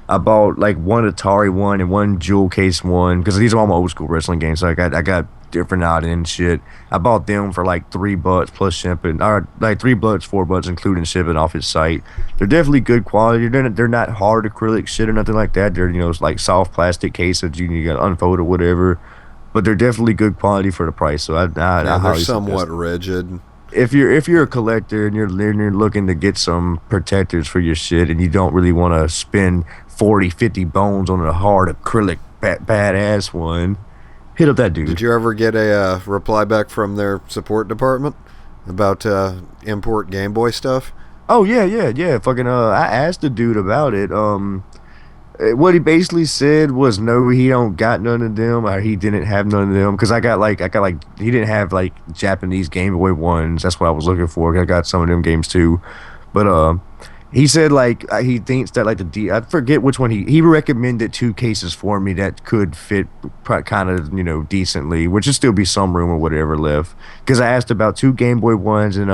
I bought like one Atari one and one jewel case one because these are all my old school wrestling games. So I got different out and shit. I bought them for like $3 plus shipping, or like $3, $4 including shipping off his site. They're definitely good quality. They're not hard acrylic shit or nothing like that. They're like soft plastic cases you got to unfold or whatever. But they're definitely good quality for the price. So I they're somewhat rigid. If you're a collector and you're looking to get some protectors for your shit and you don't really want to spend 40-50 bones on a hard acrylic badass one, hit up that dude. Did you ever get a reply back from their support department about import Game Boy stuff? Oh yeah. Fucking I asked the dude about it. What he basically said was no, he don't got none of them, or he didn't have none of them. Because I got like he didn't have like Japanese Game Boy ones. That's what I was looking for. I got some of them games too, but he said like he thinks that like I forget which one he recommended 2 cases for me that could fit kind of decently, which would still be some room or whatever left. Because I asked about 2 Game Boy ones and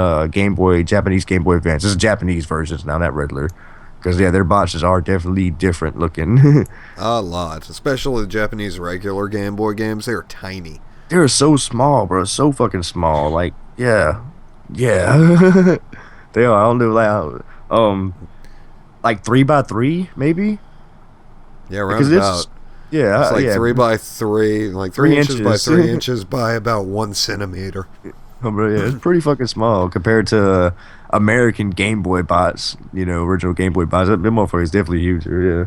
Japanese Game Boy Advance. This is Japanese versions now, not regular. Because, yeah, their boxes are definitely different looking. A lot. Especially the Japanese regular Game Boy games. They are tiny. They're so small, bro. So fucking small. Like, yeah. Yeah. They are. I don't know, like 3x3, maybe? Yeah, around about. Yeah. It's like yeah. 3x3. Like 3 inches by 3 inches by about 1 centimeter. Oh, bro, yeah, it's pretty fucking small compared to American Game Boy bots, original Game Boy bots. That motherfucker's definitely huger, yeah.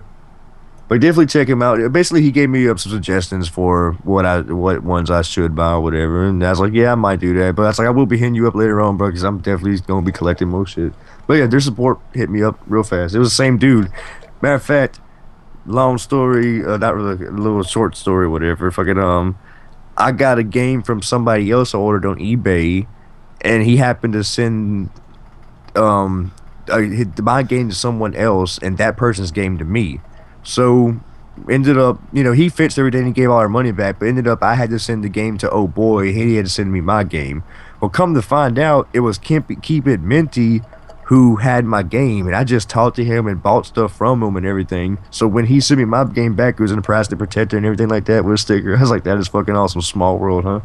But definitely check him out. Basically, he gave me some suggestions for what ones I should buy or whatever, and I was like, yeah, I might do that. But I was like, I will be hitting you up later on, bro, because I'm definitely gonna be collecting more shit. But yeah, their support hit me up real fast. It was the same dude. Matter of fact, long story, not really, a little short story, whatever. Fucking I got a game from somebody else I ordered on eBay, and he happened to send my game to someone else, and that person's game to me. So ended up, he fixed everything and gave all our money back, but ended up I had to send the game to oh boy, he had to send me my game. Well, come to find out, it was Keep It Minty who had my game, and I just talked to him and bought stuff from him and everything. So when he sent me my game back, it was in a plastic protector and everything like that with a sticker. I was like, that is fucking awesome. Small world, huh?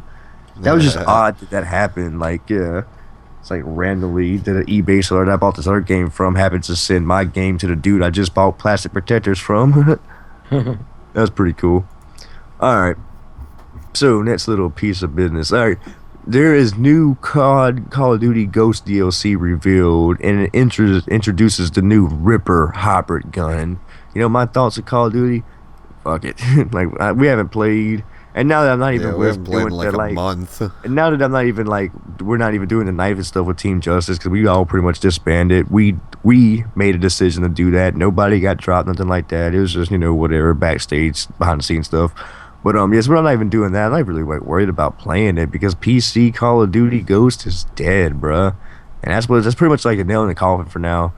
That was just odd that happened. Like, yeah, it's like randomly that an eBay seller that I bought this other game from happened to send my game to the dude I just bought plastic protectors from. That was pretty cool. All right. So next little piece of business. All right, there is new Call of Duty Ghost DLC revealed, and it introduces the new Ripper hybrid gun. You know my thoughts of Call of Duty. Fuck it. We haven't played, and now that I'm not even Yeah, we haven't played in doing like that, a month. and now that I'm not even we're not even doing the knife and stuff with Team Justice because we all pretty much disbanded. We made a decision to do that. Nobody got dropped, nothing like that. It was just whatever backstage behind the scenes stuff. But yes, we're not even doing that. I'm not really worried about playing it because PC Call of Duty Ghost is dead, bruh. And that's pretty much like a nail in the coffin for now,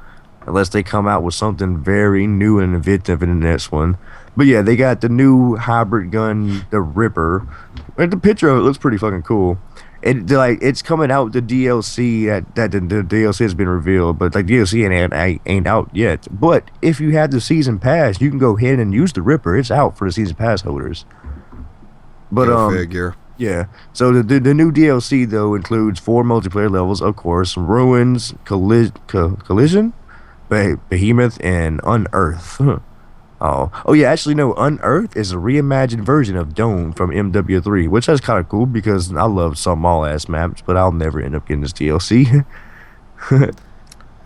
unless they come out with something very new and inventive in the next one. But yeah, they got the new hybrid gun, the Ripper. And the picture of it looks pretty fucking cool. It's coming out the DLC that the DLC has been revealed, but DLC ain't out yet. But if you have the season pass, you can go ahead and use the Ripper. It's out for the season pass holders. But Go figure. yeah. So the new DLC though includes 4 multiplayer levels, of course: Ruins, Collision, Behemoth, and Unearth. Oh yeah. Actually, no. Unearth is a reimagined version of Dome from MW3, which is kind of cool because I love some small ass maps, but I'll never end up getting this DLC.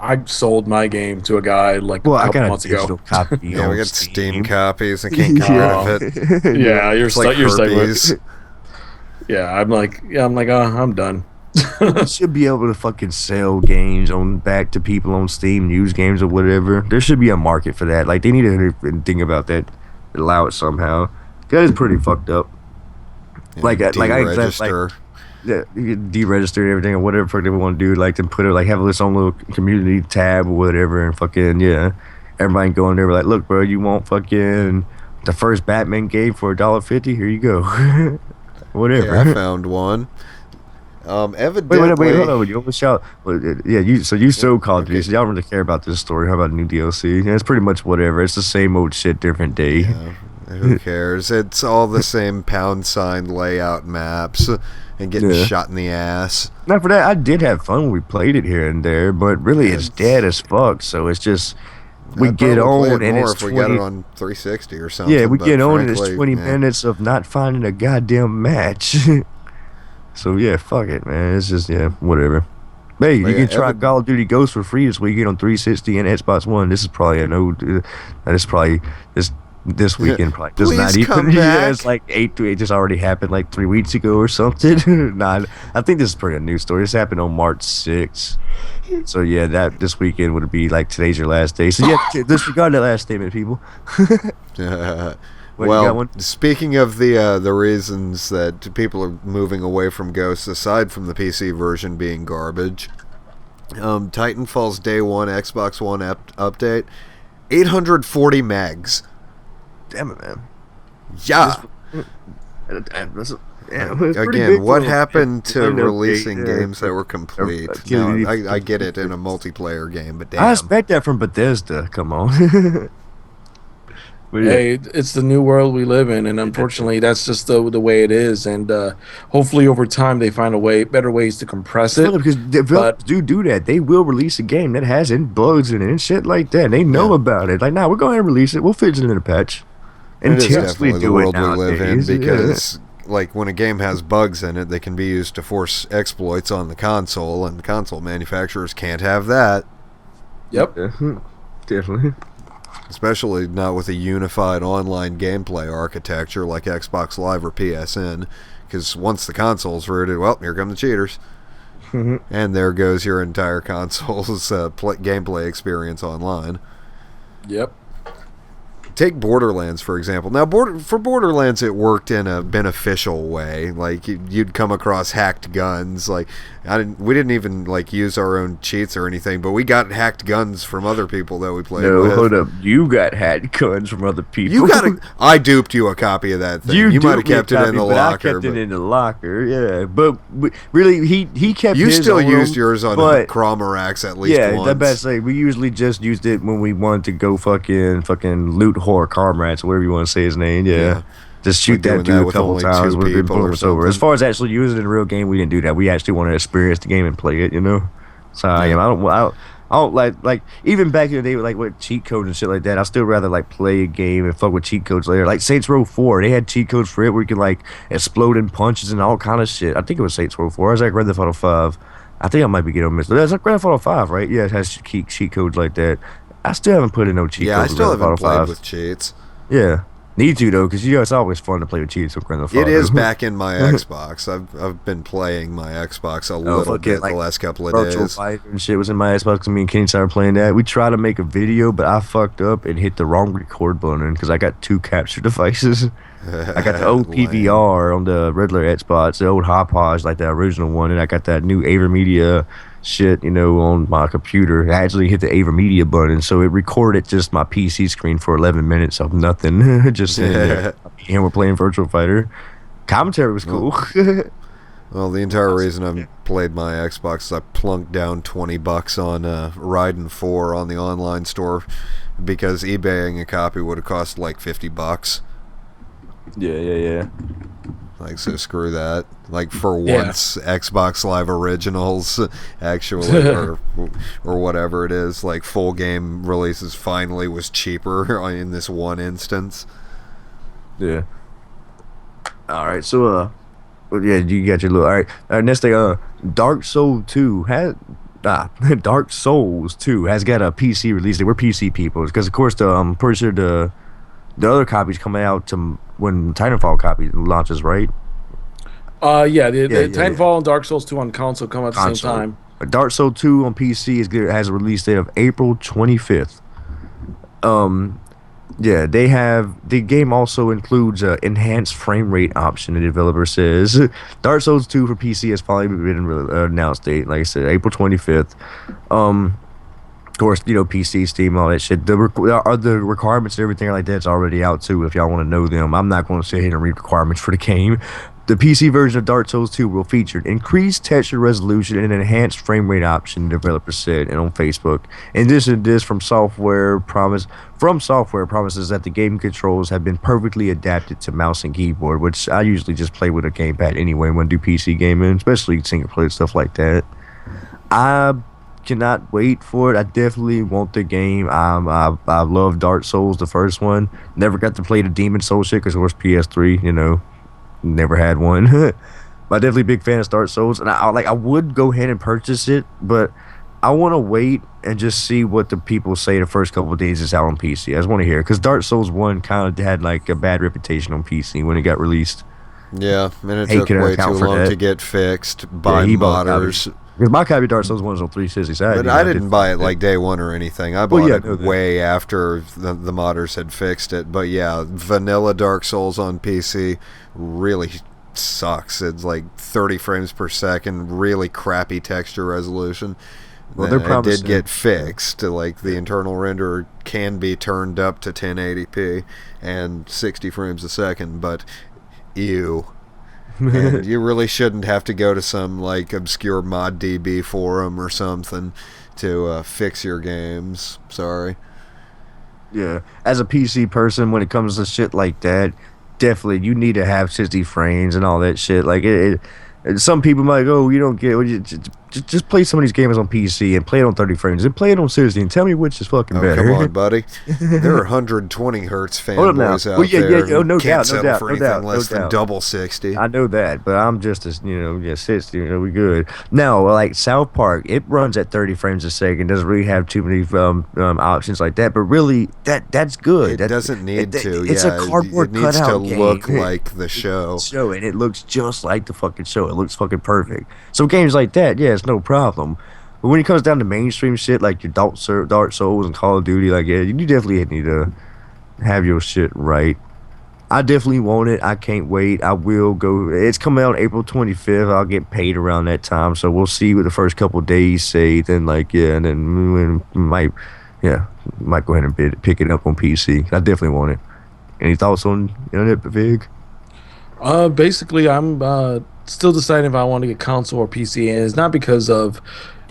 I sold my game to a guy like Well, a I couple got a months digital ago. copy. Yeah, we on got Steam copies. I can't get Yeah. rid of it. Yeah, you're It's like stuck. You're stuck herpes. with. Yeah, I'm like, I'm done. You should be able to fucking sell games on back to people on Steam, use games or whatever. There should be a market for that. Like they need to think about that, allow it somehow. That is pretty fucked up. Yeah, Like I deregister. yeah, you can deregister everything or whatever fuck they want to do. Like to put it have this own little community tab or whatever, and fucking yeah, everybody go in there like, look, bro, you want fucking the first Batman game for $1.50? Here you go. Whatever. Yeah, I found one. Evidently, Wait, hold on. You almost shout. Yeah, you so Call of Duty, so y'all don't really care about this story. How about new DLC? Yeah, it's pretty much whatever. It's the same old shit, different day. Yeah, who cares? It's all the same pound sign layout maps and getting Yeah. shot in the ass. Not for that. I did have fun when we played it here and there, but really it's dead as fuck. So it's just we I'd get probably on play it and more it's if we got it 20. on 360 or something. Yeah, we but get on and it's frankly, 20 yeah. minutes of not finding a goddamn match. So yeah, fuck it, man. It's just whatever. Hey, But you yeah, can try Call of Duty Ghost for free this weekend on 360 and Xbox One. This is probably this weekend probably does not Please come even. Yeah, back. it's like it just already happened like 3 weeks ago or something. Nah, I think this is pretty new story. This happened on March 6th. So yeah, that this weekend would be like today's your last day. So yeah, disregard that last statement, people. What, you got Well, one? speaking of the reasons that people are moving away from Ghosts, aside from the PC version being garbage, Titanfall's Day 1 Xbox One update, 840 megs. Damn it, man. Yeah. Again, what happened to releasing games that were complete? No, I get it in a multiplayer game, but damn. I expect that from Bethesda. Come on. But yeah. Hey, it's the new world we live in, and unfortunately, that's just the way it is. And hopefully, over time, they find better ways to compress it. Because developers do that. They will release a game that has bugs in it and shit like that. They know about it. Like, nah, we're going to release it. We'll fix it in a patch. It is Intensely definitely the do world it we live in nowadays. because, like, when a game has bugs in it, they can be used to force exploits on the console, and the console manufacturers can't have that. Yep. Definitely. Especially not with a unified online gameplay architecture like Xbox Live or PSN, because once the console's rooted, well, here come the cheaters. And there goes your entire console's gameplay experience online. Yep. Take Borderlands, for example. Now, for Borderlands, it worked in a beneficial way. Like, you'd come across hacked guns. Like, we didn't even, like, use our own cheats or anything, but we got hacked guns from other people that we played with. No, hold up. You got hacked guns from other people. I duped you a copy of that thing. You might have kept it in the locker. I kept it in the locker, yeah. But really, he kept You his still on used him, yours on but Cromarax at least yeah, once. the best say we usually just used it when we wanted to go fucking loot whore comrades, whatever you want to say his name. Yeah. Just shoot We're that doing dude that a with couple only times. 2 Boom, people or it's over. As something. far as actually using it in a real game, we didn't do that. We actually wanted to experience the game and play it. You know. So I I don't like even back in the day with like with cheat codes and shit like that. I still rather like play a game and fuck with cheat codes later. Like Saints Row 4, they had cheat codes for it where you could like explode in punches and all kind of shit. I think it was Saints Row 4. I was like Grand Theft Auto 5. I think I might be getting missed. That's like Grand Theft Auto 5, right? Yeah, it has cheat codes like that. I still haven't put in no cheat Yeah, I codes. still Grand Theft haven't Auto played 5. with cheats. Yeah, need to though, because it's always fun to play with cheats with Grand Theft Auto. It is back in my Xbox. I've been playing my Xbox a little bit like, the last couple of Virtual days. Fighter and shit was in my Xbox. Me and Kenny started playing that. We tried to make a video, but I fucked up and hit the wrong record button because I got two capture devices. I got the old Lame. PVR on the regular Xbox, the old Hopage, like the original one, and I got that new AverMedia shit, on my computer. I actually hit the AverMedia button, so it recorded just my PC screen for 11 minutes of nothing, just sitting there. And we're playing Virtual Fighter. Commentary was cool. Well, the entire reason I've played my Xbox is I plunked down $20 on Raiden 4 on the online store because eBaying a copy would have cost like $50. Yeah. Like, so screw that. Like, for Yeah. once, Xbox Live Originals, actually, or whatever it is, like, full game releases finally was cheaper in this one instance. Yeah. All right, so well, yeah, you got your little. All right, next thing, Dark Souls 2 has. Dark Souls 2 has got a PC release. We're PC people because, of course, I'm pretty sure the other copies coming out to when Titanfall copy launches, right? Yeah, the Yeah. Titanfall and Dark Souls 2 on console come out at the same Console. time. Dark Souls 2 on PC has a release date of April 25th. Yeah, the game also includes an enhanced frame rate option. The developer says Dark Souls 2 for PC has finally been announced date. Like I said, April 25th. Of course, PC, Steam, all that shit. The requirements and everything like that's already out too. If y'all want to know them, I'm not going to sit here and read requirements for the game. The PC version of Dark Souls 2 will feature increased texture resolution and an enhanced frame rate option, the developer said, and on Facebook. In addition to this, software promises that the game controls have been perfectly adapted to mouse and keyboard, which I usually just play with a gamepad anyway when I do PC gaming, especially single player stuff like that. I cannot wait for it. I definitely want the game. I love Dark Souls, the first one. Never got to play the Demon Souls shit because it was PS3, never had one. But I'm definitely a big fan of Dark Souls, and I would go ahead and purchase it, but I want to wait and just see what the people say the first couple of days it's out on PC. I just want to hear, because Dark Souls 1 kind of had like a bad reputation on PC when it got released. Yeah, and it Hey, took can I way account too for long that? to get fixed by he bought modders. Because my copy of Dark Souls 1 is on 360. So But I didn't buy it like day one or anything. I Well, bought yeah, it no, that- way after the modders had fixed it. But yeah, vanilla Dark Souls on PC really sucks. It's like 30 frames per second, really crappy texture resolution. Well, they're It did promising. get fixed. Like, the internal renderer can be turned up to 1080p and 60 frames a second, but ew. And you really shouldn't have to go to some like obscure ModDB forum or something to fix your games. Sorry. Yeah, as a PC person, when it comes to shit like that, definitely you need to have 60 frames and all that shit. Like and some people might go, you don't get. Well, just play some of these games on PC and play it on 30 frames and play it on 60 and tell me which is fucking Oh, better. come on, buddy. There are 120 hertz Hold up now. fanboys out Well, yeah, there. oh, no who can't doubt, no settle doubt, for no anything doubt, no less than doubt. double 60. I know that, but I'm just as 60. We good. Now, like South Park, it runs at 30 frames a second. Doesn't really have too many options like that, but really that's good. It doesn't need to. It's yeah, a cardboard it needs to cutout game. look like the show. And it looks just like the fucking show. It looks fucking perfect. So games like that, yeah, it's no problem. But when it comes down to mainstream shit like your Dark Souls and Call of Duty, like, yeah, you definitely need to have your shit right. I definitely want it. I can't wait. I will go. It's coming out April 25th. I'll get paid around that time, so we'll see what the first couple days say. Then, like, yeah, and then we might go ahead and pick it up on PC. I definitely want it. Any thoughts on it, Vig? Basically, I'm still deciding if I want to get console or PC, and it's not because of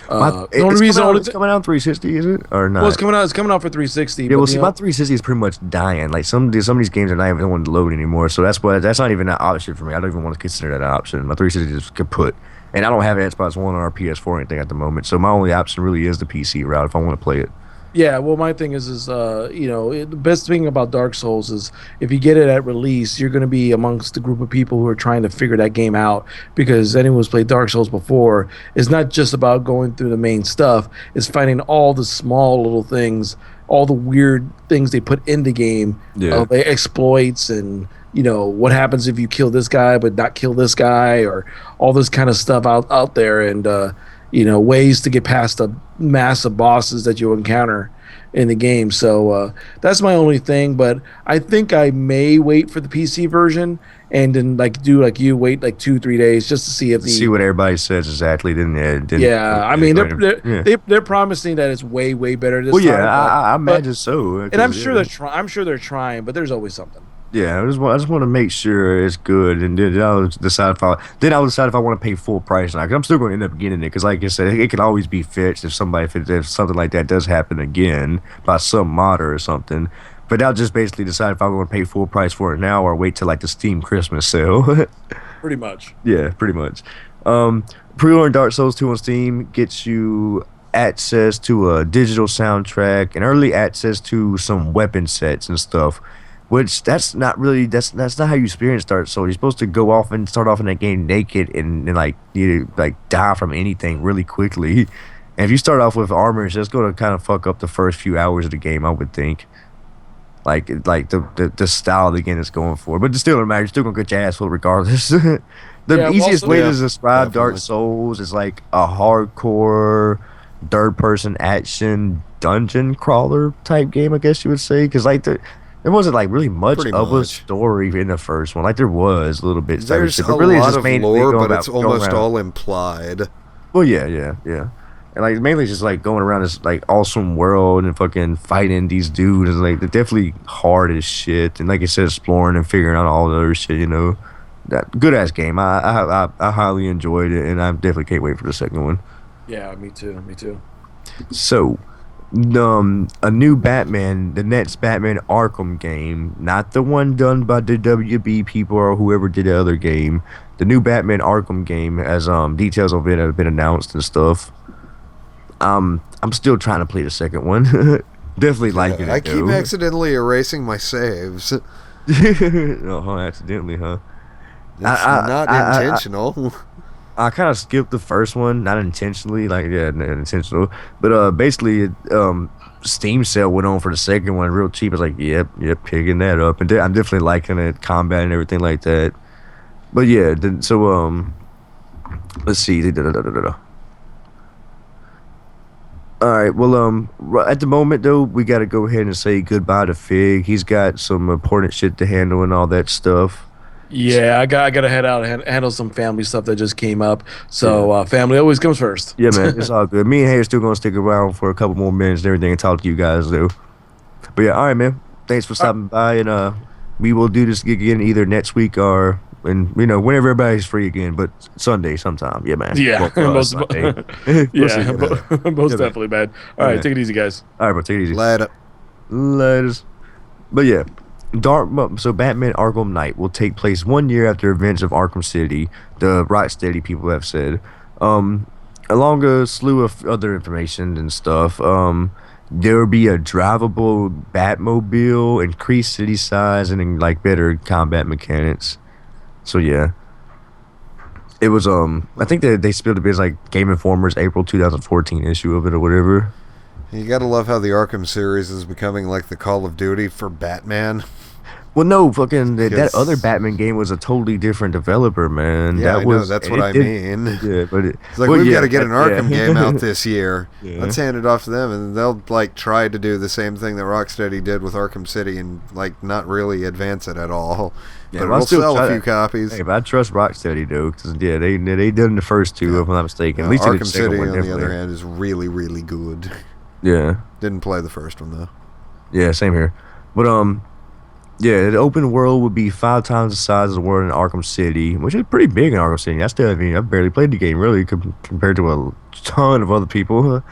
the only reason. It's coming out on 360, is it or not? Well, it's coming out for 360. Yeah, but, well, see, my 360 is pretty much dying. Like some of these games are not even wanting to load anymore. So that's not even an option for me. I don't even want to consider that an option. My 360 is kaput. And I don't have Xbox One or PS4 or anything at the moment, so my only option really is the PC route if I want to play it. Yeah, well, my thing is the best thing about Dark Souls is if you get it at release, you're going to be amongst the group of people who are trying to figure that game out. Because anyone who's played Dark Souls before, it's not just about going through the main stuff; it's finding all the small little things, all the weird things they put in the game, Yeah. they exploits, and what happens if you kill this guy but not kill this guy, or all this kind of stuff out there, and ways to get past the massive bosses that you encounter in the game. So that's my only thing. But I think I may wait for the PC version and then do like you wait like 2-3 days just to see if See what everybody says exactly. yeah. I mean yeah. they're promising that it's way better this Well, time. yeah, I imagine so. And I'm sure yeah. I'm sure they're trying, but there's always something. Yeah, I just want to make sure it's good, and then I'll decide if I want to pay full price now. Cause I'm still going to end up getting it, because like I said, it can always be fixed if something like that does happen again by some modder or something. But I'll just basically decide if I want to pay full price for it now or wait till like the Steam Christmas sale. Pretty much. Yeah, pretty much. Pre-ordering Dark Souls 2 on Steam gets you access to a digital soundtrack and early access to some weapon sets and stuff. Which that's not how you experience Dark Souls. You're supposed to go off and start off in that game naked and like you like die from anything really quickly. And if you start off with armor, it's just going to kind of fuck up the first few hours of the game, I would think. Like the style the game is going for, but it still doesn't matter. You're still gonna get your ass full regardless. The easiest way to describe definitely. Dark Souls is like a hardcore third-person action dungeon crawler type game, I guess you would say, because like there wasn't like really much Pretty of a much. story in the first one. Like there was a little bit, There's but a really it's lot just of mainly lore, going but it's going almost around. all implied. Well, yeah. And like mainly just like going around this like awesome world and fucking fighting these dudes. And like they're definitely hard as shit. And like I said, exploring and figuring out all the other shit. That good ass game. I highly enjoyed it, and I definitely can't wait for the second one. Yeah, me too. So, a new Batman, the next Batman Arkham game, not the one done by the WB people or whoever did the other game. The new Batman Arkham game has details of it have been announced and stuff. I'm still trying to play the second one. Definitely liking it. I keep accidentally erasing my saves. Accidentally, huh? It's not intentional. I kind of skipped the first one, not intentionally, not intentional, but basically, Steam sale went on for the second one real cheap. I was like, yep, picking that up, and I'm definitely liking it, combat and everything like that. But yeah, let's see. All right, well, at the moment though, we got to go ahead and say goodbye to Fig. He's got some important shit to handle and all that stuff. Yeah, I got to head out and handle some family stuff that just came up. So family always comes first. Yeah, man, it's all good. Me and Hay are still gonna stick around for a couple more minutes and everything and talk to you guys though. But yeah, all right, man. Thanks for stopping by, and we will do this again either next week or whenever everybody's free again, but Sunday sometime. Yeah, man. Yeah, most definitely, man. All right, take it easy, guys. All right, bro, take it easy. Later. But yeah. So Batman Arkham Knight will take place 1 year after events of Arkham City, the Rocksteady people have said. Along a slew of other information and stuff, there will be a drivable Batmobile, increased city size, and like better combat mechanics. So yeah. It was I think they spilled a bit like Game Informer's April 2014 issue of it or whatever. You gotta love how the Arkham series is becoming like the Call of Duty for Batman. Well, no, fucking that other Batman game was a totally different developer, man. Yeah, that's what I mean. Yeah, but it's like we've got to get an Arkham game out this year. Yeah. Let's hand it off to them, and they'll like try to do the same thing that Rocksteady did with Arkham City, and like not really advance it at all. Yeah, but I'll we'll still sell try a few that. copies. Hey, but I trust Rocksteady though, because they done the first two, if I'm not mistaken. At least Arkham the second City, one, on the definitely. other hand, is really, really good. Yeah, Didn't play the first one though. yeah, same here. But yeah, the open world would be 5 times the size of the world in Arkham City, which is pretty big in Arkham City. I barely played the game really compared to a ton of other people.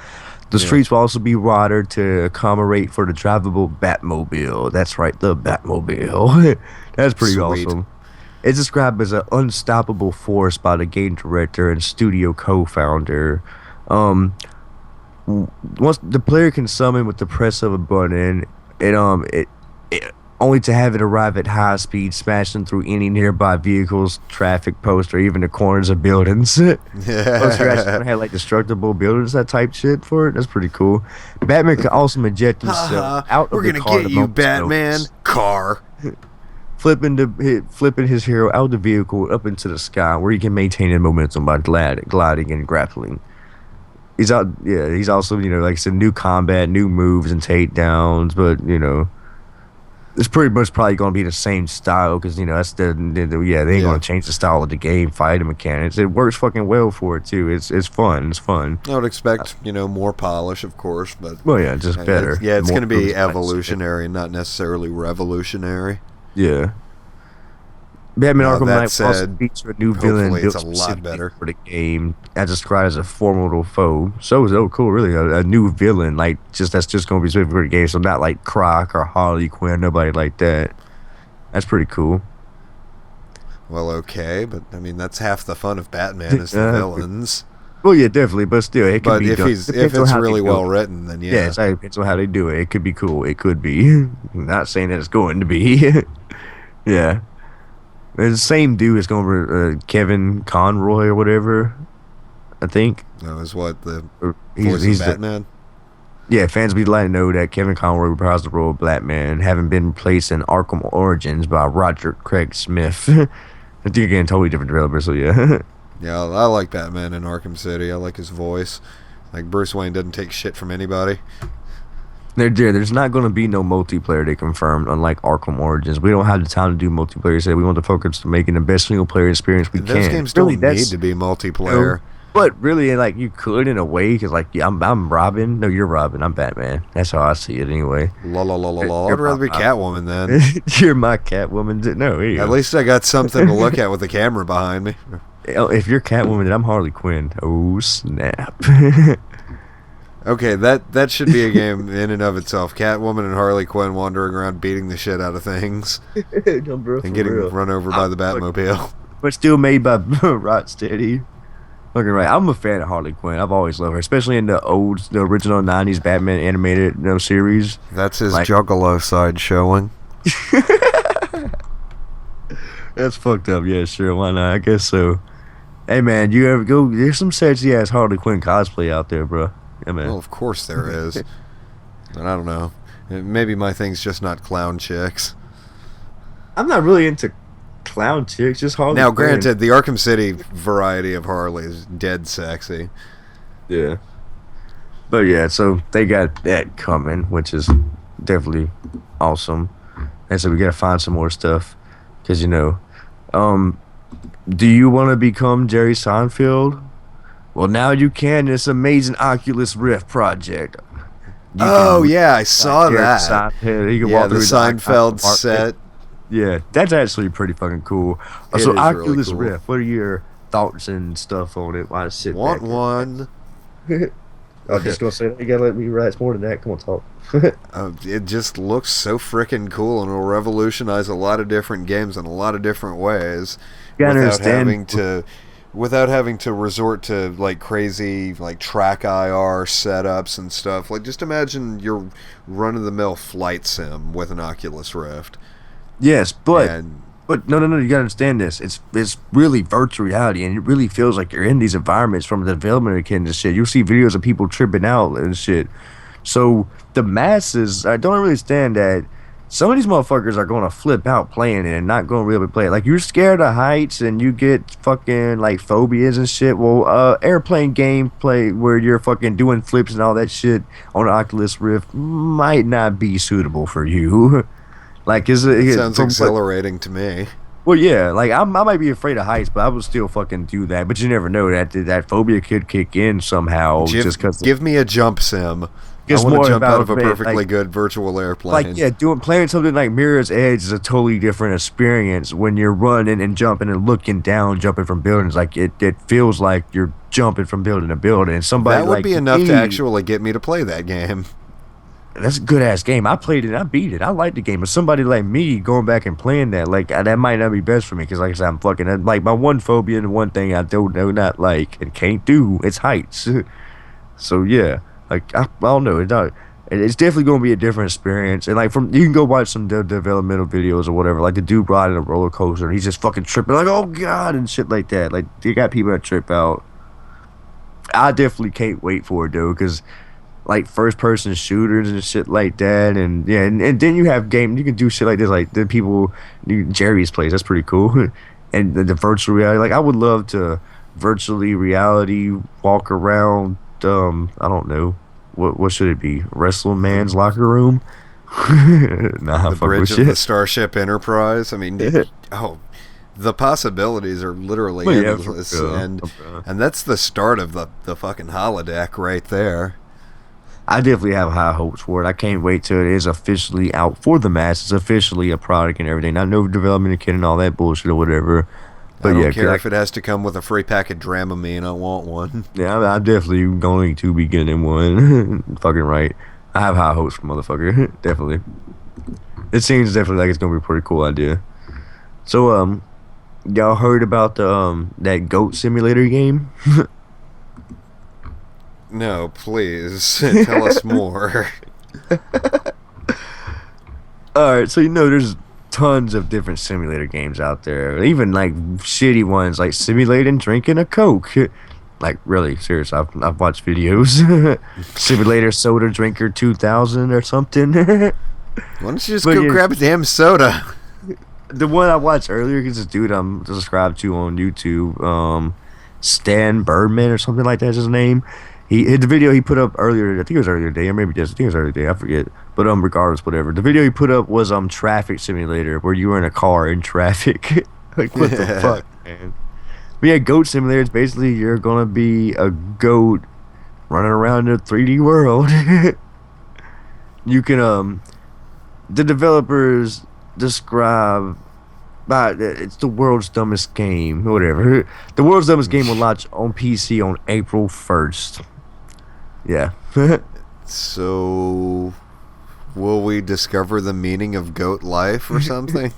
The streets will also be wider to accommodate for the drivable Batmobile. That's right, the Batmobile. That's pretty Sweet. awesome. It's described as an unstoppable force by the game director and studio co-founder. Um, Once the player can summon with the press of a button, it only to have it arrive at high speed, smashing through any nearby vehicles, traffic posts, or even the corners of buildings. Plus, you're actually gonna have like destructible buildings, that type shit for it. That's pretty cool. Batman can also inject himself out We're of the gonna car get at a you, moment's Batman. notice, Car. flipping his hero out of the vehicle up into the sky, where he can maintain his momentum by gliding and grappling. He's out, yeah. He's also, like I said, new combat, new moves and takedowns, but it's pretty much probably going to be the same style because that's yeah, they ain't going to change the style of the game, fighting mechanics. It works fucking well for it too. It's fun. It's fun. I would expect more polish, of course, but Well, yeah, just better. It's More going to be moves, like I said. evolutionary, not necessarily revolutionary. Yeah. Batman Now, Arkham that Knight will also said, feature a new villain hopefully built it's a lot specifically better. for the game, as described as a formidable foe. So cool, really. A new villain, that's just going to be specific for the game. So not like Croc or Harley Quinn, nobody like that. That's pretty cool. Well, okay, but I mean that's half the fun of Batman is the Yeah. villains. Well, yeah, definitely, but still, it could But be if done. if Depends on it's how they really do well it. written, then Yeah, yeah. it depends on how they do it. It could be cool. It could be. Not saying that it's going to be. Yeah. The same dude is going to Kevin Conroy or whatever, I think. That was what the Or voice he's of Batman. yeah, fans be letting know that Kevin Conroy reprised the role of Batman, having been replaced in Arkham Origins by Roger Craig Smith. I think again, totally different developer, so yeah. Yeah, I like Batman in Arkham City. I like his voice. Like Bruce Wayne doesn't take shit from anybody. There's not going to be no multiplayer, they confirmed, unlike Arkham Origins. We don't have the time to do multiplayer, so we want to focus on making the best single player experience we Those can. games don't Really, need to be multiplayer. But really, you could in a way, because yeah, I'm Robin. No, you're Robin. I'm Batman. That's how I see it anyway. La la la la la. You're I'd rather be my- Catwoman then. You're my Catwoman. No, here you At go. least I got something to look at with the camera behind me. If you're Catwoman, then I'm Harley Quinn. Oh, snap. Okay, that should be a game in and of itself. Catwoman and Harley Quinn wandering around beating the shit out of things No, bro, and for getting real. run over by the Batmobile. But still made by Rocksteady. Fucking right. I'm a fan of Harley Quinn. I've always loved her, especially in the original '90s Batman animated series. That's his Like- Juggalo side showing. That's fucked up. Yeah, sure. Why not? I guess so. Hey man, you ever go? There's some sexy ass Harley Quinn cosplay out there, bro. Yeah, man. Well, of course there is. But I don't know. Maybe my thing's just not clown chicks. I'm not really into clown chicks. Just Harley. Now, Quinn. granted, the Arkham City variety of Harley is dead sexy. Yeah. But yeah, so they got that coming, which is definitely awesome. And so we gotta find some more stuff, because do you want to become Jerry Seinfeld? Well, now you can. This amazing Oculus Rift project. You Oh, can- yeah, I saw Jerry that. Seinfeld, he can Yeah, walk the through Seinfeld apartment. set. Yeah, that's actually pretty fucking cool. It So is really Oculus cool. Rift, what are your thoughts and stuff on it? Why sit Want back? one. I'm just gonna say that. You gotta let me write more than that. Come on, talk. It just looks so freaking cool, and it'll revolutionize a lot of different games in a lot of different ways You gotta without understand. having to resort to like crazy like track IR setups and stuff. Like just imagine your run-of-the-mill flight sim with an Oculus Rift. Yes, but And no, you gotta understand this. It's really virtual reality, and it really feels like you're in these environments from the development of kids and shit. You'll see videos of people tripping out and shit. So the masses, I don't really understand that. Some of these motherfuckers are gonna flip out playing it and not gonna really play it. Like you're scared of heights and you get fucking like phobias and shit. Well, airplane gameplay where you're fucking doing flips and all that shit on the Oculus Rift might not be suitable for you. Like, it sounds from what- exhilarating to me. well, yeah, like I might be afraid of heights, but I would still fucking do that. But you never know that phobia could kick in somehow just because. Give me a jump sim. I It's want more to jump out about of a like- perfectly good virtual airplane. Like, yeah, playing something like Mirror's Edge is a totally different experience when you're running and jumping and looking down, jumping from buildings. Like it feels like you're jumping from building to building. And somebody that would like be enough me- to actually get me to play that game. that's a good ass game. I played it, I beat it, I liked the game. But somebody like me going back and playing that, like that might not be best for me because, like I said, I'm fucking like my one phobia and one thing I don't know not like and can't do. It's heights. So yeah, like I don't know. It's definitely going to be a different experience. And like you can go watch some developmental videos or whatever. Like the dude riding a roller coaster, and he's just fucking tripping, like oh god and shit like that. Like you got people that trip out. I definitely can't wait for it though, because like first person shooters and shit like that, and yeah, and then you have game. You can do shit like this, like the people Jerry's place. That's pretty cool. And the virtual reality. Like I would love to virtually reality walk around. I don't know. What should it be? WrestleMan's locker room? Nah, The fuck with bridge of shit. the Starship Enterprise. I mean, Yeah. oh, the possibilities are literally Well, yeah, endless, for real. and that's the start of the fucking holodeck right there. I definitely have high hopes for it. I can't wait till it is officially out for the masses, officially a product and everything. Not no development kit and all that bullshit or whatever. I But don't yeah, care if it has to come with a free pack of Dramamine. I want one. yeah, I'm definitely going to be getting one. Fucking right. I have high hopes for motherfucker. Definitely. It seems definitely like it's gonna be a pretty cool idea. So y'all heard about the that goat simulator game? No, please tell us more. Alright, so there's tons of different simulator games out there. Even like shitty ones like simulating drinking a Coke. Like really, serious. I've watched videos. Simulator Soda Drinker 2000 or something. Why don't you just But go yeah. grab a damn soda? The one I watched earlier is this dude I'm subscribed to on YouTube, Stan Birdman or something like that's his name. The video he put up earlier, I think it was earlier today, or maybe just I think it was earlier today, I forget. But regardless, whatever. The video he put up was traffic simulator where you were in a car in traffic. Like what the fuck, man? But yeah, goat simulator is basically you're gonna be a goat running around in a 3D world. You can the developers describe it's the world's dumbest game, whatever. The world's dumbest game will launch on PC on April 1st. Yeah. So, will we discover the meaning of goat life or something?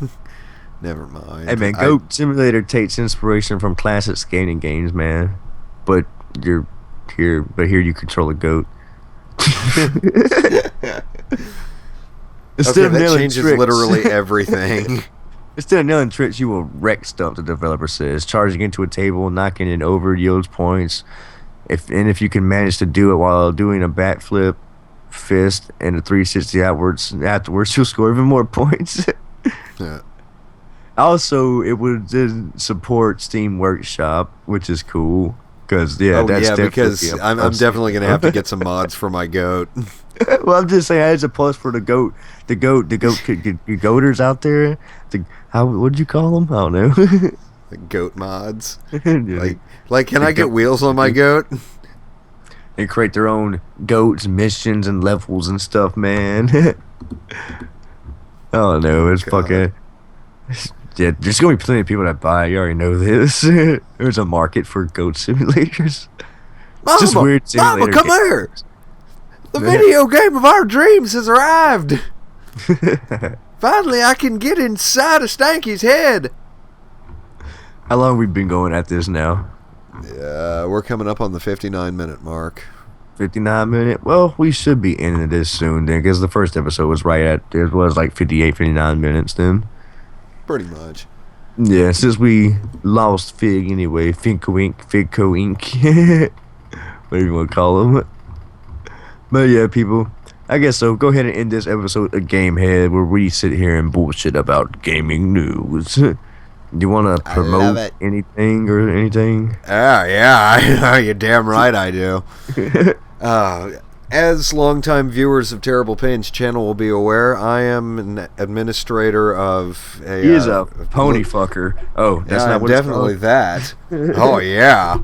Never mind. Hey man, Goat Simulator takes inspiration from classic skating games, man. But here you control a goat. Instead Okay, of that nailing changes tricks- literally everything. Instead of nailing tricks, you will wreck stuff, the developer says. Charging into a table, knocking it over yields points. If you can manage to do it while doing a backflip, fist, and a 360 afterwards, you'll score even more points. Yeah. Also, it would support Steam Workshop, which is cool. Because, yeah, Oh that's yeah, definitely because a I'm plus. definitely gonna have to get some mods for my goat. Well, I'm just saying, it's a plus for the goaters out there. What'd you call them? I don't know. Like goat mods. Yeah. Like, can The I get goat- wheels on my goat? They create their own goats, missions, and levels and stuff, man. I don't know. It's God. fucking. Yeah, there's gonna be plenty of people that buy it. You already know this. There's a market for goat simulators. Mama, Just weird Mama, simulator come games. here! The video game of our dreams has arrived. Finally, I can get inside of Stanky's head. How long have we been going at this now? Yeah, we're coming up on the 59-minute mark. 59 minute. Well, we should be ending this soon then, because the first episode was it was like 58, 59 minutes then. Pretty much. Yeah, since we lost Fig anyway, Figco Inc. Whatever you want to call them. But yeah, people, I guess so. Go ahead and end this episode of GameHead, where we sit here and bullshit about gaming news. Do you want to I love promote it. anything or anything? Yeah, you're damn right I do. As longtime viewers of Terrible Pain's channel will be aware, I am an administrator of a... He is a pony fucker. Oh, that's Yeah, not I'm what it's definitely called? that. Oh, yeah.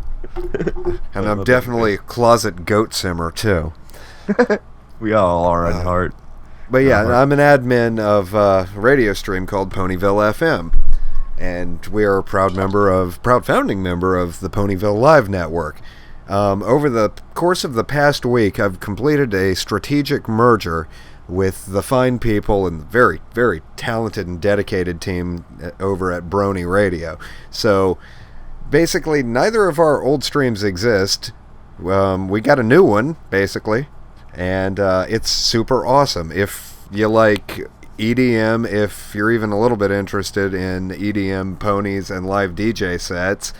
And I'm my definitely a closet goat simmer, too. We all are at heart. But yeah, Uh-huh. I'm an admin of a radio stream called Ponyville FM. And we are a proud founding member of the Ponyville Live Network. Over the course of the past week, I've completed a strategic merger with the fine people and the very, very talented and dedicated team over at Brony Radio. So basically, neither of our old streams exist. We got a new one, basically, and it's super awesome. If you like EDM, if you're even a little bit interested in EDM ponies and live DJ sets,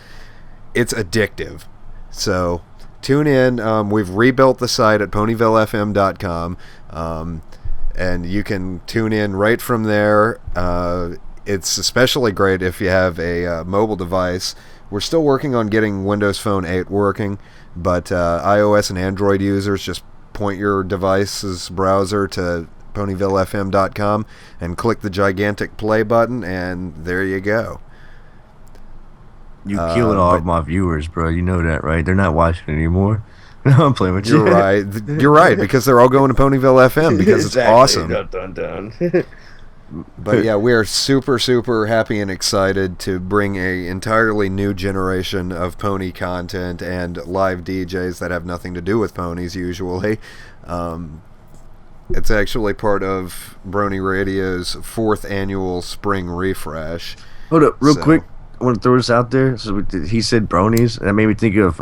it's addictive. So tune in. We've rebuilt the site at ponyvillefm.com, and you can tune in right from there. It's especially great if you have a mobile device. We're still working on getting Windows Phone 8 working, but iOS and Android users, just point your device's browser to ponyvillefm.com and click the gigantic play button, and there you go. You killed all of my viewers, bro. You know that, right? They're not watching anymore. No, I'm playing with you. You're right. You're right, because they're all going to Ponyville FM because it's awesome. Dun. But yeah, we are super, super happy and excited to bring a entirely new generation of pony content and live DJs that have nothing to do with ponies usually. It's actually part of Brony Radio's 4th annual spring refresh. Hold up, real quick. I want to throw this out there. So he said bronies, and that made me think of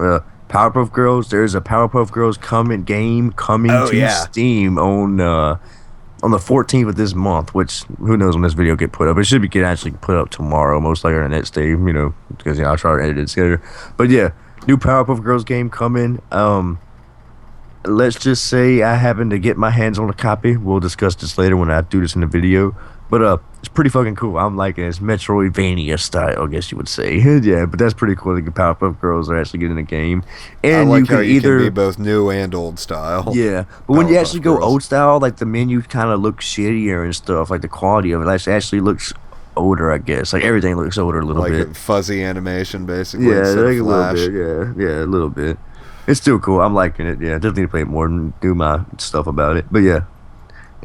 Powerpuff Girls. There's a Powerpuff Girls game coming to Steam on the 14th of this month, which who knows when this video get put up. It should get actually put up tomorrow, most likely on the next day, because I'll try to edit it together. But yeah, new Powerpuff Girls game coming. Let's just say I happen to get my hands on a copy. We'll discuss this later when I do this in the video. But it's pretty fucking cool. I'm liking it. It's Metroidvania style, I guess you would say. Yeah, but that's pretty cool. The Powerpuff Girls are actually getting a game, and I like you can how you either can be both new and old style. Yeah, but when you actually go Girls. old style, like the menu kind of looks shittier and stuff. Like the quality of it actually looks older, I guess. Like everything looks older a little like bit. a fuzzy animation, basically. Yeah, instead like of a little Flash. bit. Yeah, a little bit. It's still cool. I'm liking it. Yeah, definitely need to play it more and do my stuff about it. But yeah.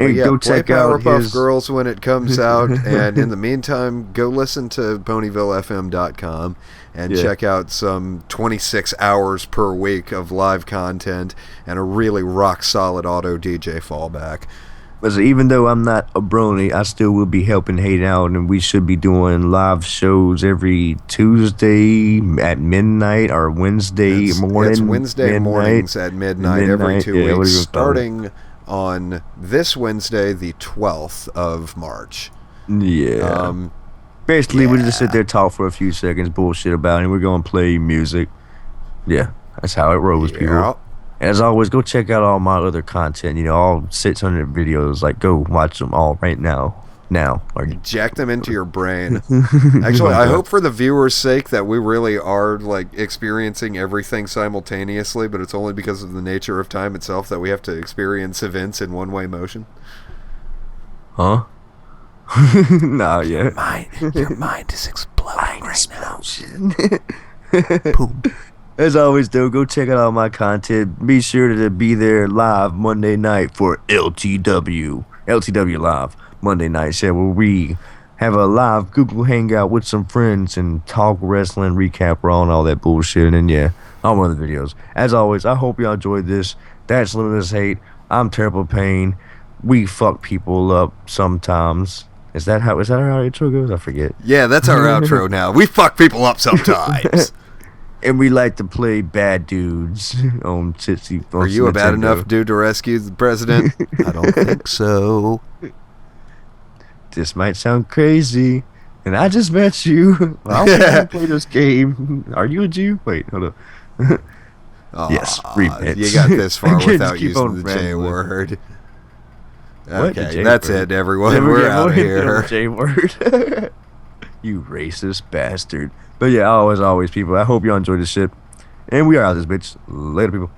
And yeah, go play check out Powerpuff Girls when it comes out, and in the meantime, go listen to ponyvillefm.com and check out some 26 hours per week of live content and a really rock-solid auto DJ fallback. But even though I'm not a brony, I still will be helping Hate out, and we should be doing live shows every Tuesday at midnight or Wednesday morning. It's Wednesday mornings at midnight every 2 weeks, starting on this Wednesday, the 12th of March. Yeah. Basically, we just sit there, talk for a few seconds, bullshit about it, and we're going to play music. Yeah, that's how it rolls, people. As always, go check out all my other content, all 600 videos. Like, go watch them all right now. Or jack them into your brain. Actually, I hope for the viewers' sake that we really are experiencing everything simultaneously, but it's only because of the nature of time itself that we have to experience events in one-way motion. Huh? No, yeah. Your mind is exploding right now. Boom. As always, though, go check out all my content. Be sure to be there live Monday night for LTW Live. Monday night, where we have a live Google Hangout with some friends and talk wrestling, recap Raw, and all that bullshit. And yeah, all my other videos. As always, I hope y'all enjoyed this. That's Limitless Hate. I'm Terrible Pain. We fuck people up sometimes. Is that how our intro goes? I forget. Yeah, that's our outro now. We fuck people up sometimes. And we like to play bad dudes on Tootsie. Are you a bad enough dude to rescue the president? I don't think so. This might sound crazy, and I just met you. I want to play this game. Are you a Jew? Wait, hold up. Yes, rematch. You got this far without using the J word. Okay, that's it, everyone. We're out of here. J word. You racist bastard. But yeah, always, people. I hope y'all enjoyed this shit. And we are out of this bitch. Later, people.